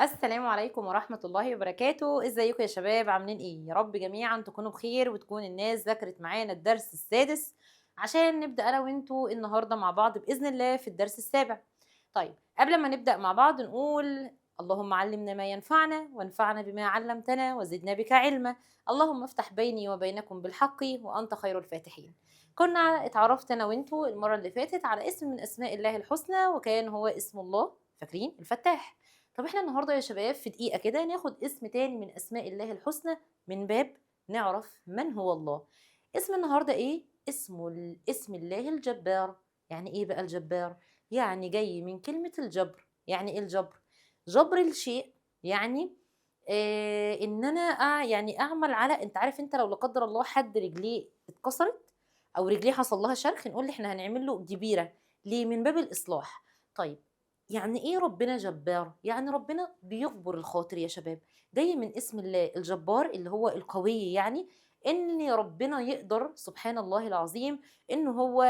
السلام عليكم ورحمة الله وبركاته، ازيكم يا شباب؟ عاملين ايه؟ يا رب جميعا تكونوا بخير وتكون الناس ذاكرت معانا الدرس السادس عشان نبدأ انا وانتوا النهاردة مع بعض بإذن الله في الدرس السابع. طيب قبل ما نبدأ مع بعض نقول: اللهم علمنا ما ينفعنا وانفعنا بما علمتنا وزدنا بك علما. اللهم افتح بيني وبينكم بالحق وأنت خير الفاتحين. كنا اتعرفت انا وانتوا المرة اللي فاتت على اسم من اسماء الله الحسنى وكان هو اسم الله، فاكرين؟ الفتاح. طب احنا النهارده يا شباب في دقيقة كده ناخد اسم تاني من أسماء الله الحسنى من باب نعرف من هو الله. اسم النهارده ايه؟ اسم الله الجبار. يعني ايه بقى الجبار؟ يعني جاي من كلمة الجبر. يعني ايه الجبر؟ جبر الشيء، يعني ان انا يعني اعمل على، انت عارف انت لو لا قدر الله حد رجليه اتكسرت او رجليه حصل لها شرخ نقول احنا هنعمل له جبيرة. ليه؟ من باب الإصلاح. طيب يعني ايه ربنا جبار؟ يعني ربنا بيجبر الخاطر يا شباب. جاي من اسم الله الجبار اللي هو القوي، يعني ان ربنا يقدر سبحان الله العظيم ان هو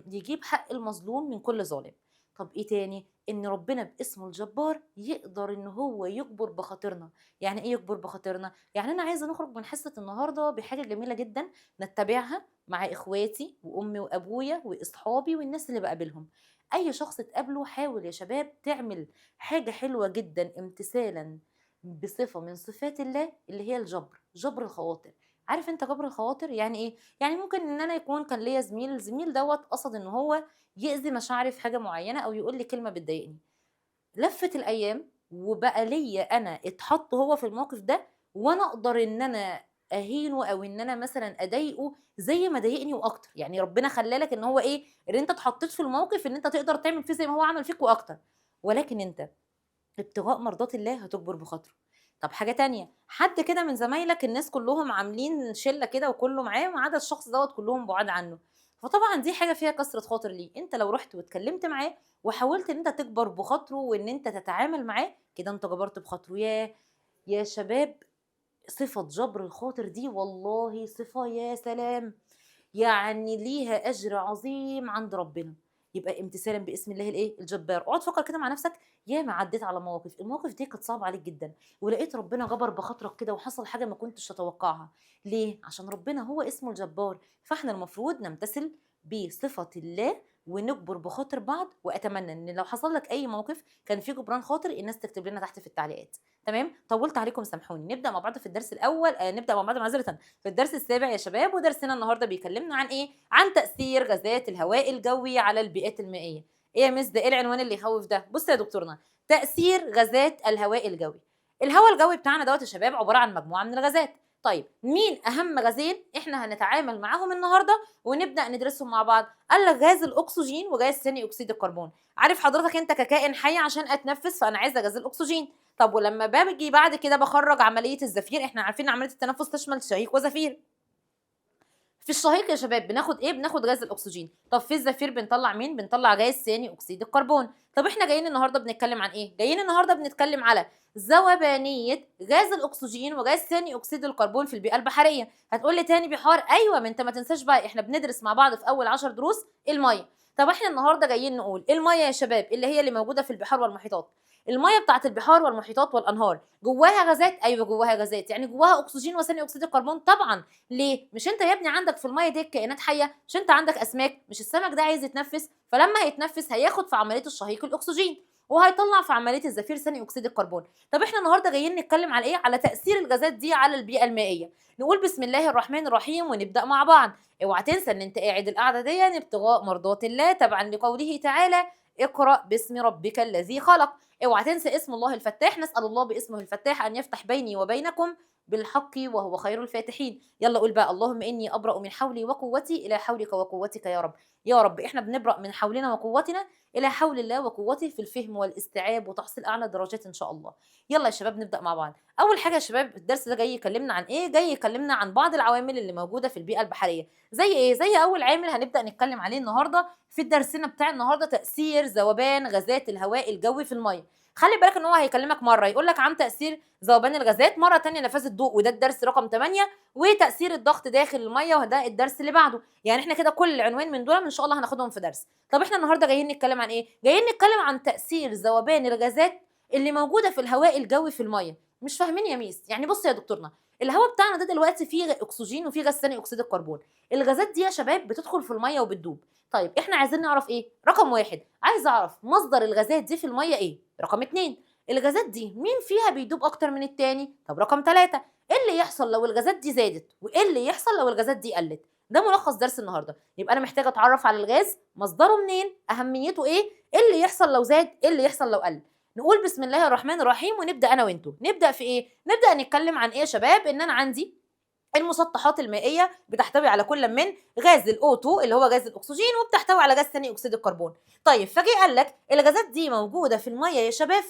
يجيب حق المظلوم من كل ظالم. طب ايه تاني؟ ان ربنا باسمه الجبار يقدر ان هو يجبر بخاطرنا. يعني ايه يجبر بخاطرنا؟ يعني انا عايزه نخرج من حصه النهارده بحاجه جميله جدا نتبعها مع اخواتي وامي وابويا واصحابي والناس اللي بقابلهم. اي شخص تقابله حاول يا شباب تعمل حاجة حلوة جدا امتثالا بصفة من صفات الله اللي هي الجبر، جبر الخواطر. عارف انت جبر الخواطر يعني ايه؟ يعني ممكن ان انا يكون كان ليا زميل دوت قصد ان هو يأذي مشاعري في حاجة معينة او يقول لي كلمة بتضايقني. لفت الايام وبقى ليا انا اتحط هو في الموقف ده، وانا اقدر ان انا اهينه او ان انا مثلا اضايقه زي ما ضايقني واكتر. يعني ربنا خلالك ان هو ايه، ان انت اتحطيت في الموقف ان انت تقدر تعمل فيه زي ما هو عمل فيك واكتر. ولكن انت ابتغاء مرضات الله هتجبر بخاطره. طب حاجة تانية، حد كده من زمايلك الناس كلهم عاملين شلة كده وكله معاه ما عدا الشخص دوت كلهم بعاد عنه. فطبعا دي حاجة فيها كسرة خاطر ليه. انت لو رحت واتكلمت معاه وحاولت ان انت تجبر بخاطره وان انت تتعامل معاه كده انت جبرت بخاطره. يا شباب، صفة جبر الخاطر دي والله صفة يا سلام، يعني ليها أجر عظيم عند ربنا. يبقى امتثالا باسم الله الايه الجبار. اقعد فكر كده مع نفسك، يا ما عديت على مواقف، المواقف دي كانت صعبه عليك جدا ولقيت ربنا جبر بخاطرك كده وحصل حاجه ما كنتش تتوقعها. ليه؟ عشان ربنا هو اسمه الجبار. فاحنا المفروض نمتثل بصفه الله ونجبر بخاطر بعض. واتمنى ان لو حصل لك اي موقف كان فيه جبران خاطر الناس تكتب لنا تحت في التعليقات. تمام؟ طولت عليكم سامحوني. نبدا مع بعض في الدرس الاول، نبدا مع بعض معذره في الدرس السابع يا شباب. ودرسنا النهارده بيكلمنا عن ايه؟ عن تأثير غازات الهواء الجوي على البيئات المائية. ايه يا مس ده؟ ايه العنوان اللي يخوف ده؟ بص يا دكتورنا، تأثير غازات الهواء الجوي. الهواء الجوي بتاعنا دوت يا شباب عبارة عن مجموعة من الغازات. طيب مين أهم غازين احنا هنتعامل معاهم النهارده ونبدأ ندرسهم مع بعض؟ قال لك غاز الأكسجين وغاز ثاني أكسيد الكربون. عارف حضرتك انت ككائن حي عشان اتنفس فانا عايزه غاز الاكسجين. طب ولما باجي بعد كده بخرج عمليه الزفير، احنا عارفين عمليه التنفس تشمل شهيق وزفير. في الشهيق يا شباب بناخد ايه؟ بناخد غاز الاكسجين. طب في الزفير بنطلع مين؟ بنطلع غاز ثاني اكسيد الكربون. طب احنا جايين النهارده بنتكلم عن ايه؟ جايين النهارده بنتكلم على ذوبانيه غاز الاكسجين وغاز ثاني اكسيد الكربون في البيئه البحريه. هتقول لي تاني بحار؟ ايوه، ما انت ما تنساش بقى احنا بندرس مع بعض في اول 10 دروس الميه. طب احنا النهارده جايين نقول الميه يا شباب اللي هي اللي موجوده في البحار والمحيطات. الميه بتاعت البحار والمحيطات والانهار جواها غازات؟ ايوه جواها غازات. يعني جواها اكسجين وثاني اكسيد الكربون؟ طبعا. ليه؟ مش انت يا ابني عندك في الميه دي كائنات حيه؟ مش انت عندك اسماك؟ مش السمك ده عايز يتنفس؟ فلما هيتنفس هياخد في عمليه الشهيق الاكسجين وهيطلع في عمليه الزفير ثاني اكسيد الكربون. طب احنا النهارده جايين نتكلم على ايه؟ على تاثير الغازات دي على البيئه المائيه. نقول بسم الله الرحمن الرحيم ونبدا مع بعض. اوعى تنسى ان انت قاعد القعده دي ابتغاء مرضات الله تبعا لقوله تعالى: اقرأ باسم ربك الذي خلق. اوعى تنسى اسم الله الفتاح. نسأل الله باسمه الفتاح ان يفتح بيني وبينكم بالحق وهو خير الفاتحين. يلا قول بقى: اللهم اني ابرأ من حولي وقوتي الى حولك وقوتك يا رب. يا رب احنا بنبرأ من حولنا وقوتنا الى حول الله وقوته في الفهم والاستيعاب وتحصيل اعلى درجات ان شاء الله. يلا يا شباب نبدأ مع بعض. اول حاجه يا شباب الدرس ده جاي يكلمنا عن ايه؟ جاي يكلمنا عن بعض العوامل اللي موجوده في البيئه البحريه. زي ايه؟ زي اول عامل هنبدأ نتكلم عليه النهارده في درسنا بتاع النهارده: تأثير ذوبان غازات الهواء الجوي في الميه. خلي بالك ان هو هيكلمك مره يقول لك عن تأثير ذوبان الغازات، مره تانية نفاذ الضوء وده الدرس رقم 8، وتأثير الضغط داخل الميه وده الدرس اللي بعده. يعني احنا كده كل عنوان من دول ان شاء الله هناخدهم في درس. طب احنا النهارده جايين نتكلم عن ايه؟ جايين نتكلم عن تأثير ذوبان الغازات اللي موجوده في الهواء الجوي في الميه. مش فاهمين يا ميس؟ يعني بص يا دكتورنا، الهواء بتاعنا ده دلوقتي فيه اكسجين وفيه غاز ثاني اكسيد الكربون. الغازات دي يا شباب بتدخل في الميه وبتدوب. طيب احنا عايزين نعرف ايه؟ رقم واحد، عايز اعرف مصدر الغازات دي في الميه ايه. رقم اتنين، الغازات دي مين فيها بيدوب اكتر من التاني. طب رقم تلاته، ايه اللي يحصل لو الغازات دي زادت وايه اللي يحصل لو الغازات دي قلت. ده ملخص درس النهارده. يبقى انا محتاجه اتعرف على الغاز، مصدره منين، اهميته ايه اللي يحصل لو زاد، ايه اللي يحصل لو قل. نقول بسم الله الرحمن الرحيم ونبدا انا وانتوا. نبدا في ايه؟ نبدا نتكلم عن ايه يا شباب؟ ان انا عندي المسطحات المائيه بتحتوي على كل من غاز الاو2 اللي هو غاز الاكسجين، وبتحتوي على غاز ثاني اكسيد الكربون. طيب فجي قال لك الغازات دي موجوده في الميه يا شباب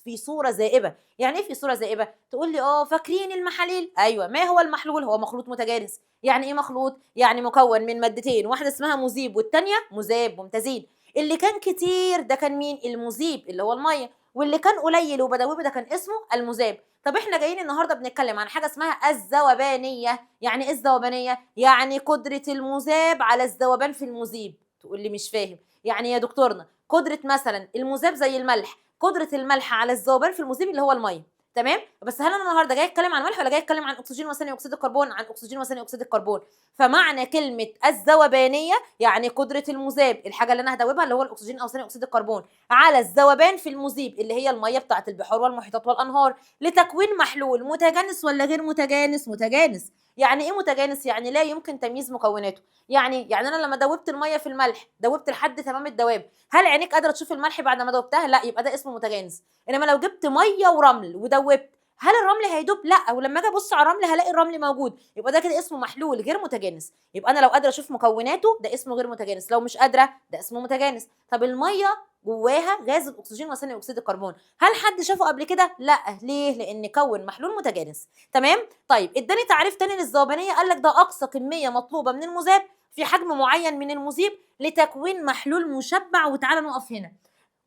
في صوره زائبه. يعني ايه في صوره زائبه؟ تقول لي فاكرين المحاليل؟ ايوه. ما هو المحلول؟ هو مخلوط متجانس. يعني ايه مخلوط؟ يعني مكون من مادتين، واحده اسمها مذيب والثانيه مذاب. ممتازين. اللي كان كتير ده كان مين؟ المذيب اللي هو الميه، واللي كان قليل وبدوبه ده كان اسمه المذاب. طب احنا جايين النهارده بنتكلم عن حاجه اسمها الذوبانيه. يعني ايه الذوبانيه؟ يعني قدره المذاب على الذوبان في المذيب. تقول لي مش فاهم. يعني يا دكتورنا قدره مثلا المذاب زي الملح، قدره الملح على الذوبان في المذيب اللي هو الميه. تمام. بس هل انا النهارده جاي اتكلم عن ملح ولا جاي اتكلم عن اكسجين وثاني اكسيد الكربون؟ عن اكسجين وثاني اكسيد الكربون. فمعنى كلمه الذوبانيه يعني قدره المذاب، الحاجه اللي انا هدوبها اللي هو الاكسجين او ثاني اكسيد الكربون، على الذوبان في المذيب اللي هي الميه بتاعه البحار والمحيطات والانهار، لتكوين محلول متجانس ولا غير متجانس؟ متجانس. يعني ايه متجانس؟ يعني لا يمكن تمييز مكوناته. يعني انا لما دوبت الميه في الملح دوبت لحد تمام الدواب، هل عينيك قادره تشوف الملح بعد ما دوبتها؟ لا، يبقى ده اسمه متجانس. انما لو جبت ميه ورمل ودوبت، هل الرمل هيدوب؟ لا. ولما اجي ابص على الرمل هلاقي الرمل موجود، يبقى ده كده اسمه محلول غير متجانس. يبقى انا لو قادره اشوف مكوناته ده اسمه غير متجانس، لو مش قادره ده اسمه متجانس. طب الميه جواها غاز الاكسجين وثاني اكسيد الكربون، هل حد شافه قبل كده؟ لا. ليه؟ لان كون محلول متجانس. تمام. طيب اداني تعريف تاني للذوبانيه، قال لك ده اقصى كميه مطلوبه من المذاب في حجم معين من المذيب لتكوين محلول مشبع. وتعالى نقف هنا.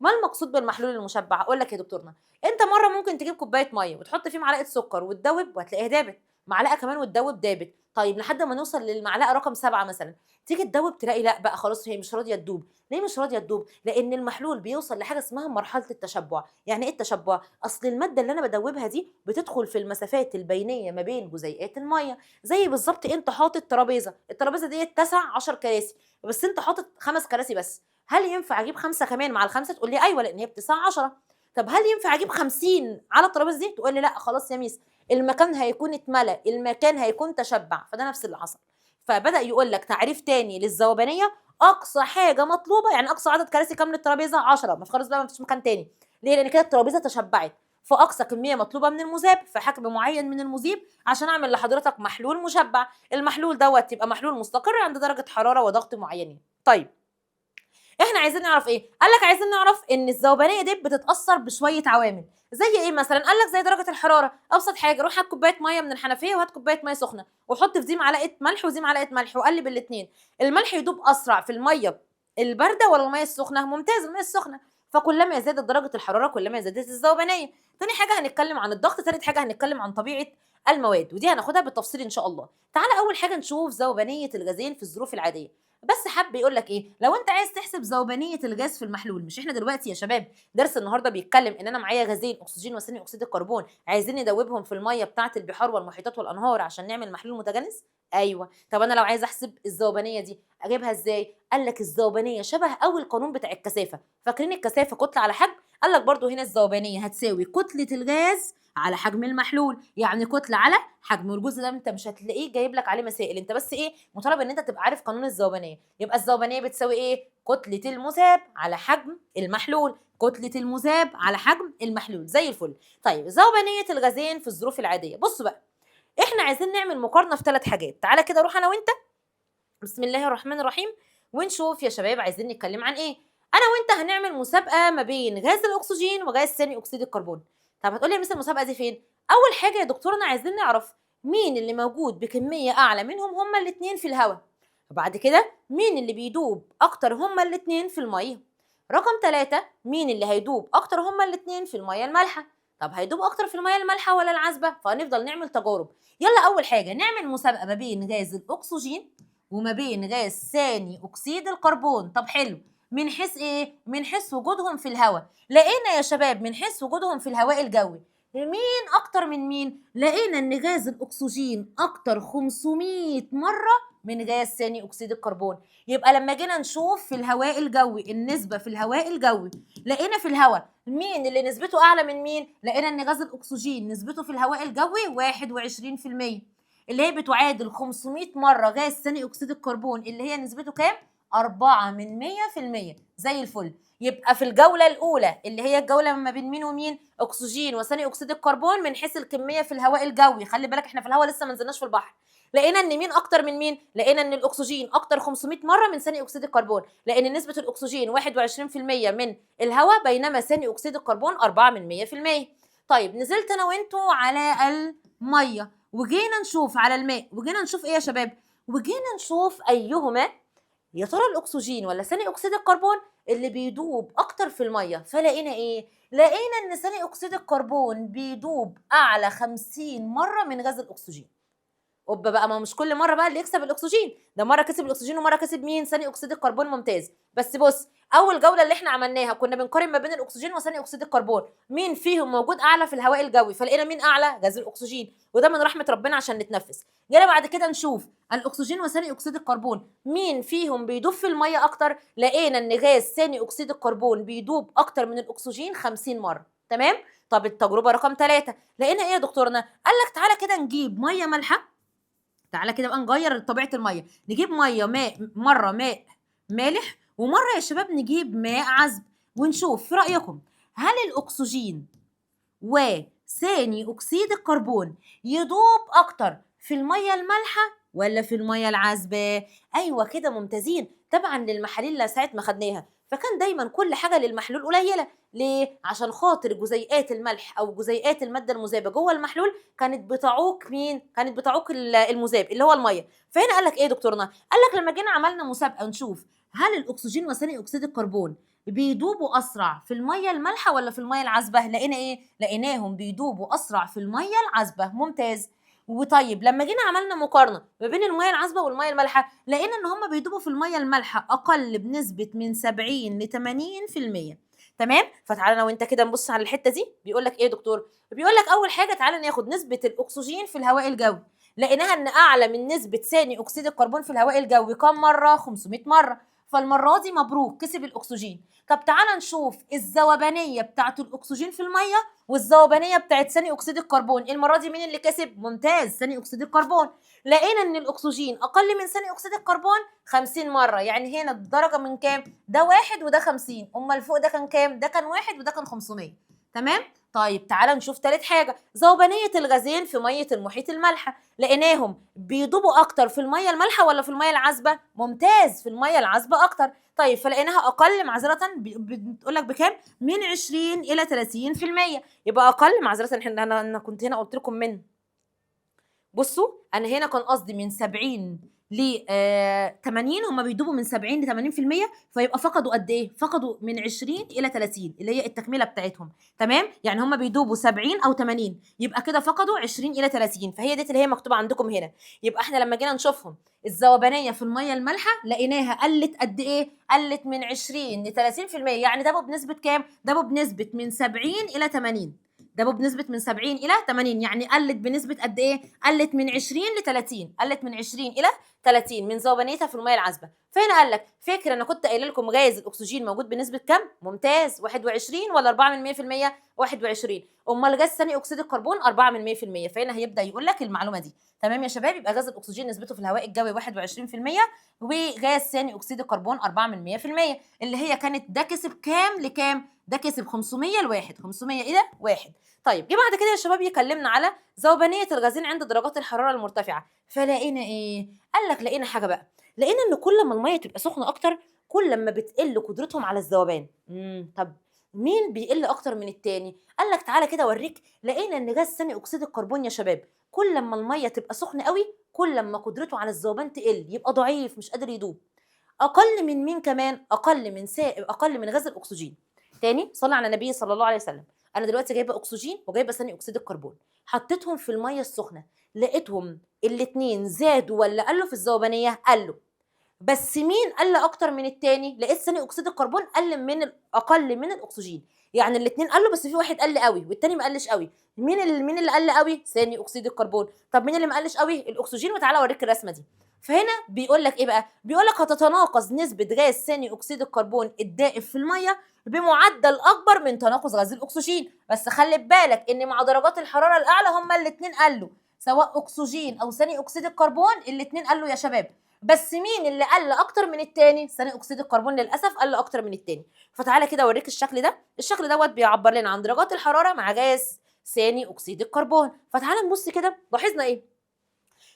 ما المقصود بالمحلول المشبع؟ اقول لك يا دكتورنا، انت مره ممكن تجيب كوبايه ميه وتحط فيه معلقه سكر وتدوب وهتلاقيها دابت، معلقه كمان وتدوب دابت. طيب لحد ما نوصل للمعلقه رقم 7 مثلا، تيجي تدوب تلاقي لا بقى خلاص هي مش راضيه تدوب. ليه مش راضيه تدوب؟ لان المحلول بيوصل لحاجه اسمها مرحله التشبع. يعني ايه التشبع؟ اصل الماده اللي انا بدوبها دي بتدخل في المسافات البينيه ما بين جزيئات الميه. زي بالظبط انت حاطط ترابيزه، الترابيزه دي تسع 10 كراسي، بس انت حاطط 5 كراسي بس. هل ينفع اجيب 5 كمان مع الخمسه؟ تقول لي ايوه، لان هي بتسع 10. طب هل ينفع اجيب 50 على الترابيزه دي؟ تقول لي لا خلاص يا ميس، المكان هيكون اتملى، المكان هيكون تشبع. فده نفس اللي حصل. فبدا يقول لك تعريف تاني للذوبانيه، اقصى حاجه مطلوبه، يعني اقصى عدد كراسي كام للترابيزه؟ 10. ما خلاص بقى ما فيش مكان تاني. ليه؟ لان كده الترابيزه تشبعت. فاقصى كميه مطلوبه من المذاب في حجم معين من المذيب عشان اعمل لحضرتك محلول مشبع. المحلول دوت يبقى محلول مستقر عند درجه حراره وضغط معينين. طيب احنا عايزين نعرف ايه؟ قال لك عايزين نعرف ان الذوبانيه دي بتتاثر بشويه عوامل. زي ايه مثلا؟ قال لك زي درجه الحراره. ابسط حاجه، روح هات كوبايه ميه من الحنفيه وهات كوبايه ميه سخنه وحط في دي معلقه ملح ودي معلقه ملح وقلب الاثنين. الملح يدوب اسرع في الميه البارده ولا الميه السخنه؟ ممتاز، الميه السخنه. فكلما زادت درجه الحراره كلما زادت الذوبانيه. تاني حاجه هنتكلم عن الضغط، ثالث حاجه هنتكلم عن طبيعه المواد، ودي هناخدها بالتفصيل ان شاء الله. تعالى اول حاجه نشوف ذوبانيه الغازين في الظروف العاديه. بس حب يقول لك ايه؟ لو انت عايز تحسب ذوبانيه الغاز في المحلول، مش احنا دلوقتي يا شباب درس النهارده بيتكلم ان انا معايا غازين اكسجين وثاني اكسيد الكربون عايزين ندوبهم في الميه بتاعه البحار والمحيطات والانهار عشان نعمل محلول متجانس؟ ايوه. طب انا لو عايز احسب الذوبانيه دي اجيبها ازاي؟ قال لك الذوبانيه شبه اول قانون بتاع الكثافه. فاكرين الكثافه كتله على حجم؟ قال لك برضو هنا الذوبانيه هتساوي كتله الغاز على حجم المحلول. يعني كتله على حجم. والجزء ده انت مش هتلاقيه جايب لك عليه مسائل، انت بس ايه مطالب ان انت تبقى عارف قانون الذوبانيه. يبقى الذوبانيه بتساوي ايه؟ كتله المذاب على حجم المحلول. كتله المذاب على حجم المحلول. زي الفل. طيب ذوبانيه الغازين في الظروف العاديه. بصوا بقى، احنا عايزين نعمل مقارنه في 3 حاجات. تعالى كده روح انا وانت بسم الله الرحمن الرحيم ونشوف يا شباب عايزين نتكلم عن ايه. انا وانت هنعمل مسابقه ما بين غاز الاكسجين وغاز ثاني اكسيد الكربون. طب هتقولي يا مثل المسابقه دي فين؟ اول حاجه يا دكتورنا عايزين نعرف مين اللي موجود بكميه اعلى منهم هما الاثنين في الهواء، وبعد كده مين اللي بيدوب اكتر هما الاثنين في الميه. رقم 3، مين اللي هيدوب اكتر هما الاثنين في الميه المالحه. طب هيدوب اكتر في الميه المالحه ولا العذبه؟ فهنفضل نعمل تجارب. يلا اول حاجه نعمل مسابقه ما بين غاز الاكسجين وما بين غاز ثاني اكسيد الكربون. طب حلو، من حيث ايه؟ من حيث وجودهم في الهواء. لقينا يا شباب من حيث وجودهم في الهواء الجوي مين اكتر من مين؟ لقينا ان غاز الاكسجين اكتر 500 مره من غاز ثاني اكسيد الكربون. يبقى لما جينا نشوف في الهواء الجوي النسبه في الهواء الجوي، لقينا في الهواء مين اللي نسبته اعلى من مين؟ لقينا ان غاز الاكسجين نسبته في الهواء الجوي 21%، اللي هي بتعادل 500 مره غاز ثاني اكسيد الكربون اللي هي نسبته كام؟ 4% زي الفل. يبقى في الجولة الأولى اللي هي الجولة ما بين مين ومين؟ أكسجين وثاني أكسيد الكربون من حيث الكمية في الهواء الجوي. خلي بالك احنا في الهواء لسه ما نزلناش في البحر. لقينا ان مين اكتر من مين؟ لقينا ان الاكسجين اكتر 500 مره من ثاني اكسيد الكربون، لان نسبه الاكسجين 21% من الهواء بينما ثاني اكسيد الكربون 4%. طيب نزلت انا وانتوا على الميه وجينا نشوف على الماء، وجينا نشوف ايه يا شباب؟ وجينا نشوف ايهما يا ترى الاكسجين ولا ثاني اكسيد الكربون اللي بيدوب اكتر في الميه. فلقينا ايه؟ لقينا ان ثاني اكسيد الكربون بيدوب اعلى 50 مره من غاز الاكسجين. اوبا بقى، ما مش كل مره بقى اللي يكسب الاكسجين، ده مره كسب الاكسجين ومره كسب مين؟ ثاني اكسيد الكربون. ممتاز. بس بص، اول جوله اللي احنا عملناها كنا بنقارن ما بين الاكسجين وثاني اكسيد الكربون مين فيهم موجود اعلى في الهواء الجوي، فلقينا مين اعلى؟ غاز الاكسجين، وده من رحمه ربنا عشان نتنفس. جينا بعد كده نشوف الاكسجين وثاني اكسيد الكربون مين فيهم بيدوب في الميه اكتر، لقينا ان غاز ثاني اكسيد الكربون بيدوب اكتر من الاكسجين 50 مره. تمام. طب التجربه رقم 3 لقينا ايه يا دكتورنا؟ قال لك تعالى كده نجيب ميه مالحه، تعالى كده بقى نغير طبيعه الميه، نجيب ميه مره ماء مالح ومره يا شباب نجيب ماء عذب، ونشوف في رايكم هل الاكسجين وثاني اكسيد الكربون يدوب اكتر في الميه المالحه ولا في الميه العذبه؟ ايوه كده، ممتازين. طبعا للمحاليل ساعه ما خدناها فكان دايما كل حاجه للمحلول قليله. ليه؟ عشان خاطر جزيئات الملح او جزيئات الماده المذابه جوه المحلول كانت بتعوق مين؟ كانت بتعوق المذاب اللي هو الميه. فهنا قال لك ايه يا دكتورنا؟ قال لك لما جينا عملنا مسابقه نشوف هل الاكسجين وثاني اكسيد الكربون بيدوبوا اسرع في الميه المالحه ولا في الميه العذبه؟ لقينا ايه؟ لقيناهم بيدوبوا اسرع في الميه العذبه. ممتاز. وطيب لما جينا عملنا مقارنه ما بين الميه العذبه والميه المالحه لقينا ان هم بيدوبوا في الميه المالحه اقل بنسبه من 70 ل 80%. تمام. فتعالى انا وانت كده نبص على الحته دي. بيقول لك ايه يا دكتور؟ بيقول لك اول حاجه تعالى ناخد نسبه الاكسجين في الهواء الجوي، لقيناها ان اعلى من نسبه ثاني اكسيد الكربون في الهواء الجوي كم مره؟ 500 مره. فالمره دي مبروك كسب الاكسجين. طب تعالى نشوف الذوبانيه بتاعت الاكسجين في الميه والذوبانيه بتاعت ثاني اكسيد الكربون، المره دي مين اللي كسب؟ ممتاز، ثاني اكسيد الكربون. لقينا ان الاكسجين اقل من ثاني اكسيد الكربون 50 مره. يعني هنا الدرجه من كام؟ ده 1 وده 50، امال فوق ده كان كام؟ ده كان 1 وده كان 500. تمام. طيب تعالى نشوف تالت حاجه، ذوبانيه الغازين في ميه المحيط المالحه، لقيناهم بيدوبوا اكتر في الميه المالحه ولا في الميه العذبه؟ ممتاز، في الميه العذبه اكتر. طيب فلقيناها اقل معذره بتقول لك بكام؟ من 20 الى 30%. يبقى اقل معذره، انا كنت هنا قلت لكم من، بصوا انا هنا كان قصدي من 70 ل 80، هم بيدوبوا من 70 ل 80%، فيبقى فقدوا قد ايه؟ فقدوا من 20 الى 30 اللي هي التكمله بتاعتهم. تمام. يعني هم بيدوبوا 70 او 80، يبقى كده فقدوا 20 الى 30، فهي دي اللي هي مكتوبه عندكم هنا. يبقى احنا لما جينا نشوفهم الذوبانيه في الميه المالحه لقيناها قلت قد ايه؟ قلت من 20 ل 30%. يعني دابوا بنسبه كام؟ دابوا بنسبه من 70 الى 80. ده بنسبة من 70 إلى 80، يعني قلت بنسبة قد إيه؟ قلت من 20 ل 30، قلت من 20 إلى 30 من ذوبانيتها في المية العذبة. فهنا قال لك فاكر أنا كنت قايله لكم غاز الأكسجين موجود بنسبة كام؟ ممتاز، 21 ولا 4%؟ 21. أمال غاز ثاني أكسيد الكربون 4%. فهنا هيبدأ يقول لك المعلومة دي. تمام يا شباب. يبقى غاز الأكسجين نسبته في الهواء الجوي 21%، وغاز ثاني أكسيد الكربون 4%، اللي هي كانت ده كسب كام لكام؟ ده كسب 500 لواحد، 500 إلى 1. طيب جه بعد كده يا شباب يكلمنا على ذوبانيه الغازين عند درجات الحراره المرتفعه. فلقينا ايه؟ قال لك لقينا حاجه بقى، لقينا ان كل ما الميه تبقى سخنه اكتر كل ما بتقل قدرتهم على الذوبان. طب مين بيقل اكتر من التاني؟ قال لك تعالى كده اوريك. لقينا ان غاز ثاني اكسيد الكربون يا شباب كل ما الميه تبقى سخنه قوي كل ما قدرته على الذوبان تقل، يبقى ضعيف مش قادر يدوب. اقل من مين كمان؟ اقل من غاز الاكسجين. تاني صلى على النبي صلى الله عليه وسلم. انا دلوقتي جايبه اكسجين وجايبه ثاني اكسيد الكربون، حطيتهم في الميه السخنه، لقيتهم الاثنين زادوا ولا قلوا في الذوبانيه؟ قلوا. بس مين قل اكتر من التاني؟ لقيت ثاني اكسيد الكربون اقل من الاكسجين، يعني الاثنين قالوا بس في واحد قل قوي والتاني ما قلش قوي. مين اللي قل قوي؟ ثاني اكسيد الكربون. طب مين اللي ما قلش قوي؟ الاكسجين. وتعالى اوريك الرسمه دي. فهنا بيقول لك ايه بقى؟ بيقول لك هتتناقص نسبه غاز ثاني اكسيد الكربون الدائب في الميه بمعدل اكبر من تناقص غاز الاكسجين. بس خلي بالك ان مع درجات الحراره الاعلى هما الاثنين قلوا، سواء اكسجين او ثاني اكسيد الكربون الاثنين قلوا يا شباب. بس مين اللي قل اكتر من التاني؟ ثاني اكسيد الكربون للاسف قل اكتر من التاني. فتعالى كده اوريك الشكل ده. الشكل دوت بيعبر لنا عن درجات الحراره مع غاز ثاني اكسيد الكربون. فتعالى نبص كده. لاحظنا ايه؟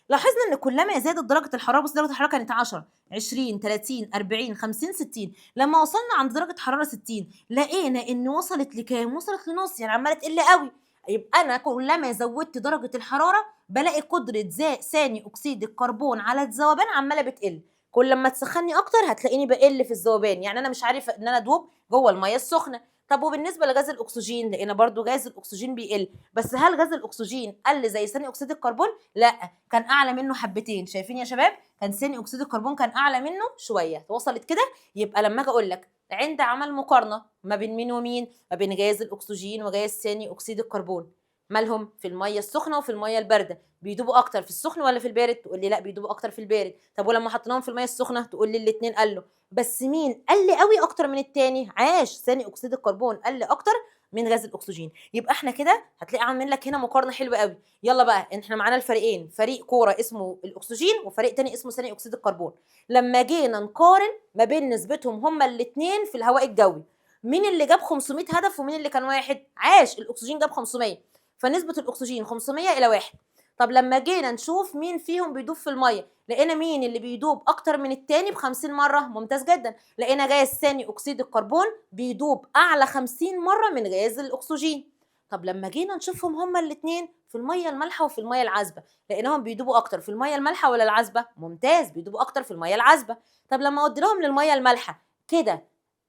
لاحظنا ان كلما زادت درجه الحراره، بص درجه الحراره كانت 10 20 30 40 50 60، لما وصلنا عند درجه حراره 60 لقينا ان وصلت لكام؟ وصلت لنص، يعني عماله تقل قوي. يبقى انا كلما زودت درجه الحراره بلاقي قدره ثاني اكسيد الكربون على الذوبان عماله بتقل. كل لما تسخني اكتر هتلاقيني بقل في الذوبان، يعني انا مش عارفه ان انا ادوب جوه الميه السخنه. طب وبالنسبه لغاز الاكسجين لقينا برضو غاز الاكسجين بيقل، بس هل غاز الاكسجين قل زي ثاني اكسيد الكربون؟ لا، كان اعلى منه حبتين. شايفين يا شباب؟ كان ثاني اكسيد الكربون كان اعلى منه شويه. وصلت كده؟ يبقى لما اجي اقول لك عند عمل مقارنه ما بين مين ومين، ما بين غاز الاكسجين وغاز ثاني اكسيد الكربون، مالهم في الميه السخنه وفي الميه البارده؟ بيدوبوا اكتر في السخن ولا في البارد؟ تقول لي لا بيدوبوا اكتر في البارد. طب ولما حطيناهم في الميه السخنه؟ تقول لي الاثنين قلوا. بس مين قل قوي اكتر من التاني؟ عاش، ثاني اكسيد الكربون قل اكتر من غاز الاكسجين. يبقى احنا كده هتلاقي عامل لك هنا مقارنه حلوه قوي. يلا بقى، احنا معانا الفريقين، فريق كوره اسمه الاكسجين وفريق تاني اسمه ثاني اكسيد الكربون. لما جينا نقارن ما بين نسبتهم هما الاثنين في الهواء الجوي، مين اللي جاب 500 هدف ومين اللي كان واحد؟ عاش، الاكسجين جاب 500، فنسبه الاكسجين 500 الى 1. طب لما جينا نشوف مين فيهم بيدوب في الميه، لقينا مين اللي بيدوب اكتر من التاني ب50 مره. ممتاز جدا. لقينا غاز ثاني اكسيد الكربون بيدوب اعلى 50 مره من غاز الاكسجين. طب لما جينا نشوفهم هما الاثنين في الميه المالحه وفي الميه العذبه، لقيناهم بيدوبوا اكتر في الميه المالحه ولا العذبه؟ ممتاز، بيدوبوا اكتر في الميه العذبه. طب لما وديناهم للميه المالحه كده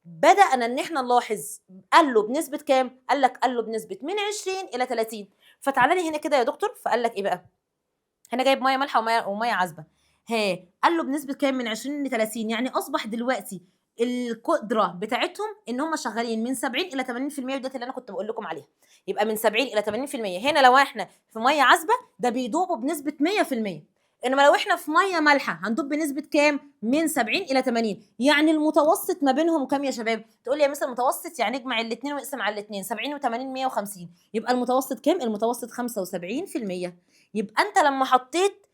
بدأنا ان احنا نلاحظ قالوا بنسبه كام؟ قال لك قالوا بنسبه من 20 الى 30. فتعالى لي هنا كده يا دكتور، فقال لك ايه بقى؟ هنا جايب ميه مالحه وميه عذبه. قال له بنسبه كام؟ من 20 ل 30. يعني اصبح دلوقتي القدره بتاعتهم ان هم شغالين من 70 الى 80%، وديت اللي انا كنت بقول لكم عليها. يبقى من 70 الى 80%. هنا لو احنا في ميه عذبه ده بيدوبوا بنسبه 100%، انما لو احنا في ميه مالحه هندوب بنسبه كام؟ من 70 الى 80. يعني المتوسط ما بينهم كام يا شباب؟ تقول لي يا مثلا المتوسط يعني اجمع الاثنين واقسم على الاثنين، 70 و80 150. يبقى المتوسط كام؟ المتوسط 75%. يبقى انت لما حطيت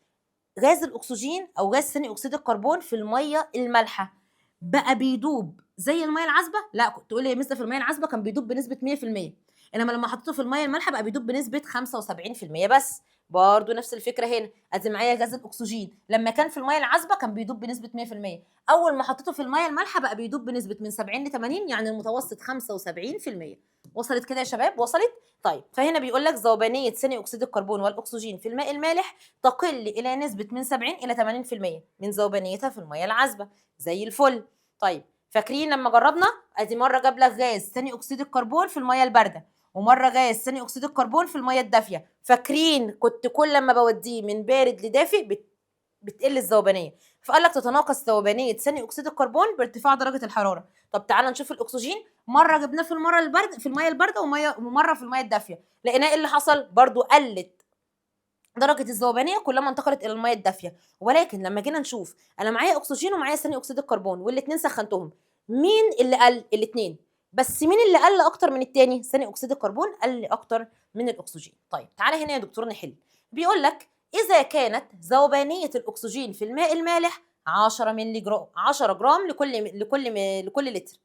غاز الاكسجين او غاز ثاني اكسيد الكربون في الميه المالحه بقى بيدوب زي الميه العذبه؟ لا، كنت تقول لي يا مستر في الميه العذبه كان بيدوب بنسبه 100%، انما لما حطيته في الميه المالحه بقى بيدوب بنسبه 75% بس. برضه نفس الفكره هنا. ادي معايا غاز الاكسجين لما كان في الميه العذبه كان بيدوب بنسبه 100%، اول ما حطيته في الميه المالحه بقى بيدوب بنسبه من 70 ل 80، يعني المتوسط 75%. وصلت كده يا شباب؟ وصلت؟ طيب، فهنا بيقول لك ذوبانيه ثاني اكسيد الكربون والاكسجين في الماء المالح تقل الى نسبه من 70 الى 80% من ذوبانيتها في الميه العذبه. زي الفل. طيب، فاكرين لما جربنا؟ ادي مره جاب لك غاز ثاني اكسيد الكربون في الميه البارده، ومره غاز ثاني اكسيد الكربون في الميه الدافيه. فاكرين كنت كل ما بوديه من بارد لدافئ بتقل الذوبانيه. فقال لك تتناقص ذوبانيه ثاني اكسيد الكربون بارتفاع درجه الحراره. طب تعالى نشوف الاكسجين. مره جبناه في الميه البارده ومره في الميه الدافيه، لقيناه ايه اللي حصل؟ برضو قلت درجه الذوبانيه كلما انتقلت الى الميه الدافيه. ولكن لما جينا نشوف انا معايا اكسجين ومعايا ثاني اكسيد الكربون والاثنين سخنتهم، مين اللي قل؟ الاثنين. بس مين اللي قل اكتر من الثاني؟ ثاني اكسيد الكربون قل اكتر من الاكسجين. طيب تعالى هنا يا دكتور نحل. بيقول لك اذا كانت ذوبانيه الاكسجين في الماء المالح 10 مللي جرام 10 جرام لكل لتر،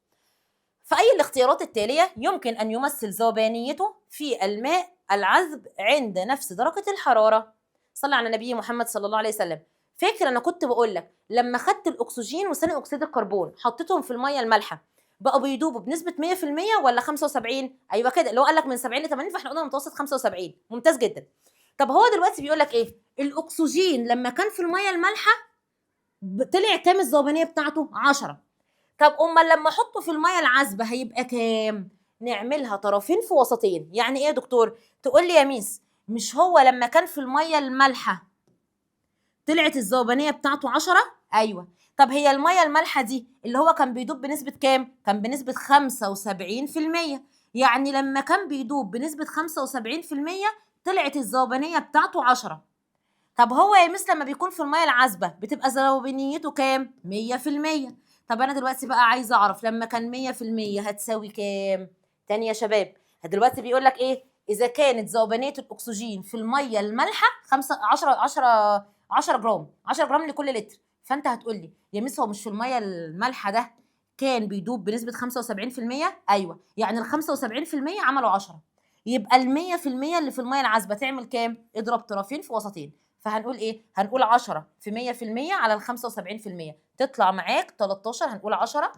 فأي الاختيارات التالية يمكن أن يمثل ذوبانيته في الماء العذب عند نفس درجة الحرارة؟ صلى على النبي محمد صلى الله عليه وسلم. فاكر أنا كنت بقول لك لما خدت الأكسجين وثاني أكسيد الكربون حطيتهم في المية المالحة بقوا بيدوبوا بنسبة 100% ولا 75؟ أيوة كده، اللي هو قال لك من 70 ل 80، فاحنا قلنا متوسط 75. ممتاز جدا. طب هو دلوقتي بيقول لك إيه؟ الأكسجين لما كان في المية المالحة طلع كام الذوبانية بتاعته؟ 10. طب امال لما احطه في الميه العذبه هيبقى كام؟ نعملها طرفين في وسطين. يعني ايه يا دكتور؟ تقول لي يا ميس مش هو لما كان في الميه المالحه طلعت الذوبانيه بتاعته 10؟ ايوه. طب هي الميه المالحه دي اللي هو كان بيدوب بنسبه كام؟ كان بنسبه 75%. يعني لما كان بيدوب بنسبه 75% طلعت الذوبانيه بتاعته 10. طب هو يا مس لما بيكون في الميه العذبه بتبقى ذوبانيته كام؟ 100%. طب انا دلوقتي بقى عايزه اعرف لما كان 100% هتساوي كام؟ تاني يا شباب، دلوقتي بيقول لك ايه؟ اذا كانت ذوبانيه الاكسجين في الميه المالحه 5 10 جرام، 10 جرام لكل لتر، فانت هتقول لي يا مس هو مش في الميه المالحه ده كان بيدوب بنسبه 75%؟ ايوه، يعني ال 75% عملوا 10، يبقى ال 100% اللي في الميه العذبه تعمل كام؟ اضرب طرفين في وسطين، فهنقول ايه؟ هنقول 10 في 100% على ال 75%، تطلع معاك 13. هنقول 10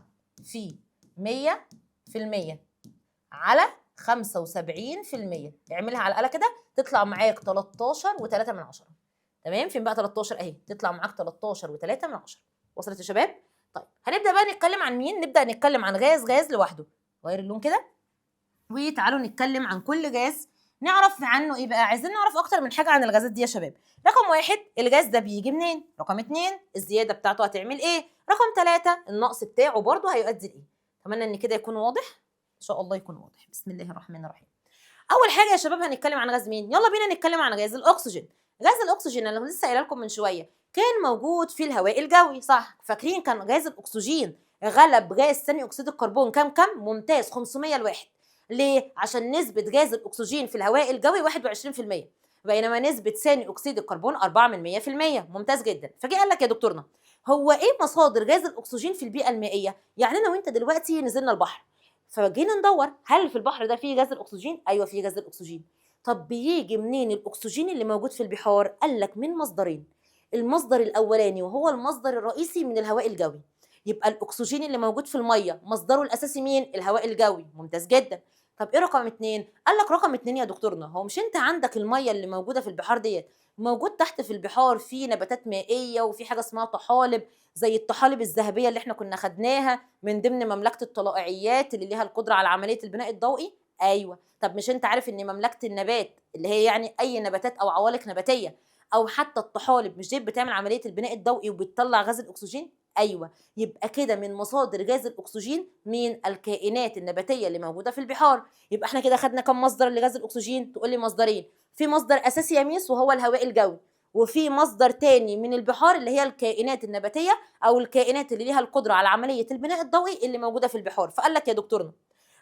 في 100% على 75%، اعملها على الآلة كده تطلع معاك 13 و3 من 10. تمام؟ فين بقى 13 اهي، تطلع معاك 13 و3 من 10. وصلت يا شباب؟ طيب هنبدأ بقى نتكلم عن مين؟ نبدأ نتكلم عن غاز لوحده. غير اللون كده وتعالوا نتكلم عن كل غاز، نعرف عنه ايه بقى. عايزين نعرف اكتر من حاجه عن الغازات دي يا شباب. رقم 1 الغاز ده بيجي منين؟ رقم 2 الزياده بتاعته هتعمل ايه؟ رقم 3 النقص بتاعه برضه هيؤدي لايه؟ اتمنى ان كده يكون واضح، ان شاء الله يكون واضح. بسم الله الرحمن الرحيم. اول حاجه يا شباب هنتكلم عن غاز مين؟ يلا بينا نتكلم عن غاز الاكسجين. غاز الاكسجين انا لسه قايله لكم من شويه كان موجود في الهواء الجوي، صح؟ فاكرين كان غاز الاكسجين غلب غاز ثاني اكسيد الكربون كام؟ ممتاز، 500 لواحد. ليه؟ عشان نسبة غاز الأكسجين في الهواء الجوي 21%، بينما نسبة ثاني أكسيد الكربون 4%. ممتاز جدا. فجي قال لك يا دكتورنا هو إيه مصادر غاز الأكسجين في البيئة المائية؟ يعني أنا وأنت دلوقتي نزلنا البحر، فجينا ندور هل في البحر ده فيه غاز الأكسجين؟ أيوه فيه غاز الأكسجين. طب بيجي منين الأكسجين اللي موجود في البحار؟ قال لك من مصدرين. المصدر الأولاني وهو المصدر الرئيسي من الهواء الجوي، يبقى الأكسجين اللي موجود في المية مصدره الأساسي مين؟ الهواء الجوي. ممتاز جدا. طب ايه رقم 2؟ قال لك رقم 2 يا دكتورنا هو مش انت عندك الميه اللي موجوده في البحار ديت موجود تحت في البحار في نباتات مائيه وفي حاجه اسمها طحالب، زي الطحالب الذهبيه اللي احنا كنا خدناها من ضمن مملكه الطلائعيات اللي ليها القدره على عمليه البناء الضوئي؟ ايوه. طب مش انت عارف ان مملكه النبات اللي هي يعني اي نباتات او عوالق نباتيه او حتى الطحالب مش دي بتعمل عمليه البناء الضوئي وبتطلع غاز الاكسجين؟ ايوه. يبقى كده من مصادر غاز الاكسجين من الكائنات النباتيه اللي موجوده في البحار. يبقى احنا كده خدنا كم مصدر لغاز الاكسجين؟ تقول لي مصدرين. في مصدر اساسي يا ميس وهو الهواء الجوي، وفي مصدر تاني من البحار اللي هي الكائنات النباتيه او الكائنات اللي ليها القدره على عمليه البناء الضوئي اللي موجوده في البحار. فقال لك يا دكتورنا،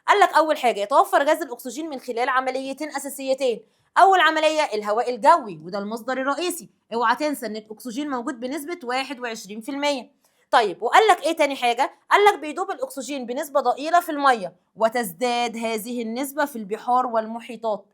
قال لك اول حاجه يتوفر غاز الاكسجين من خلال عمليتين اساسيتين. اول عمليه الهواء الجوي وده المصدر الرئيسي، اوعى تنسى ان الاكسجين موجود بنسبه 21%. طيب وقال لك ايه تاني حاجه؟ قال لك بيدوب الاكسجين بنسبه ضئيله في الميه وتزداد هذه النسبه في البحار والمحيطات.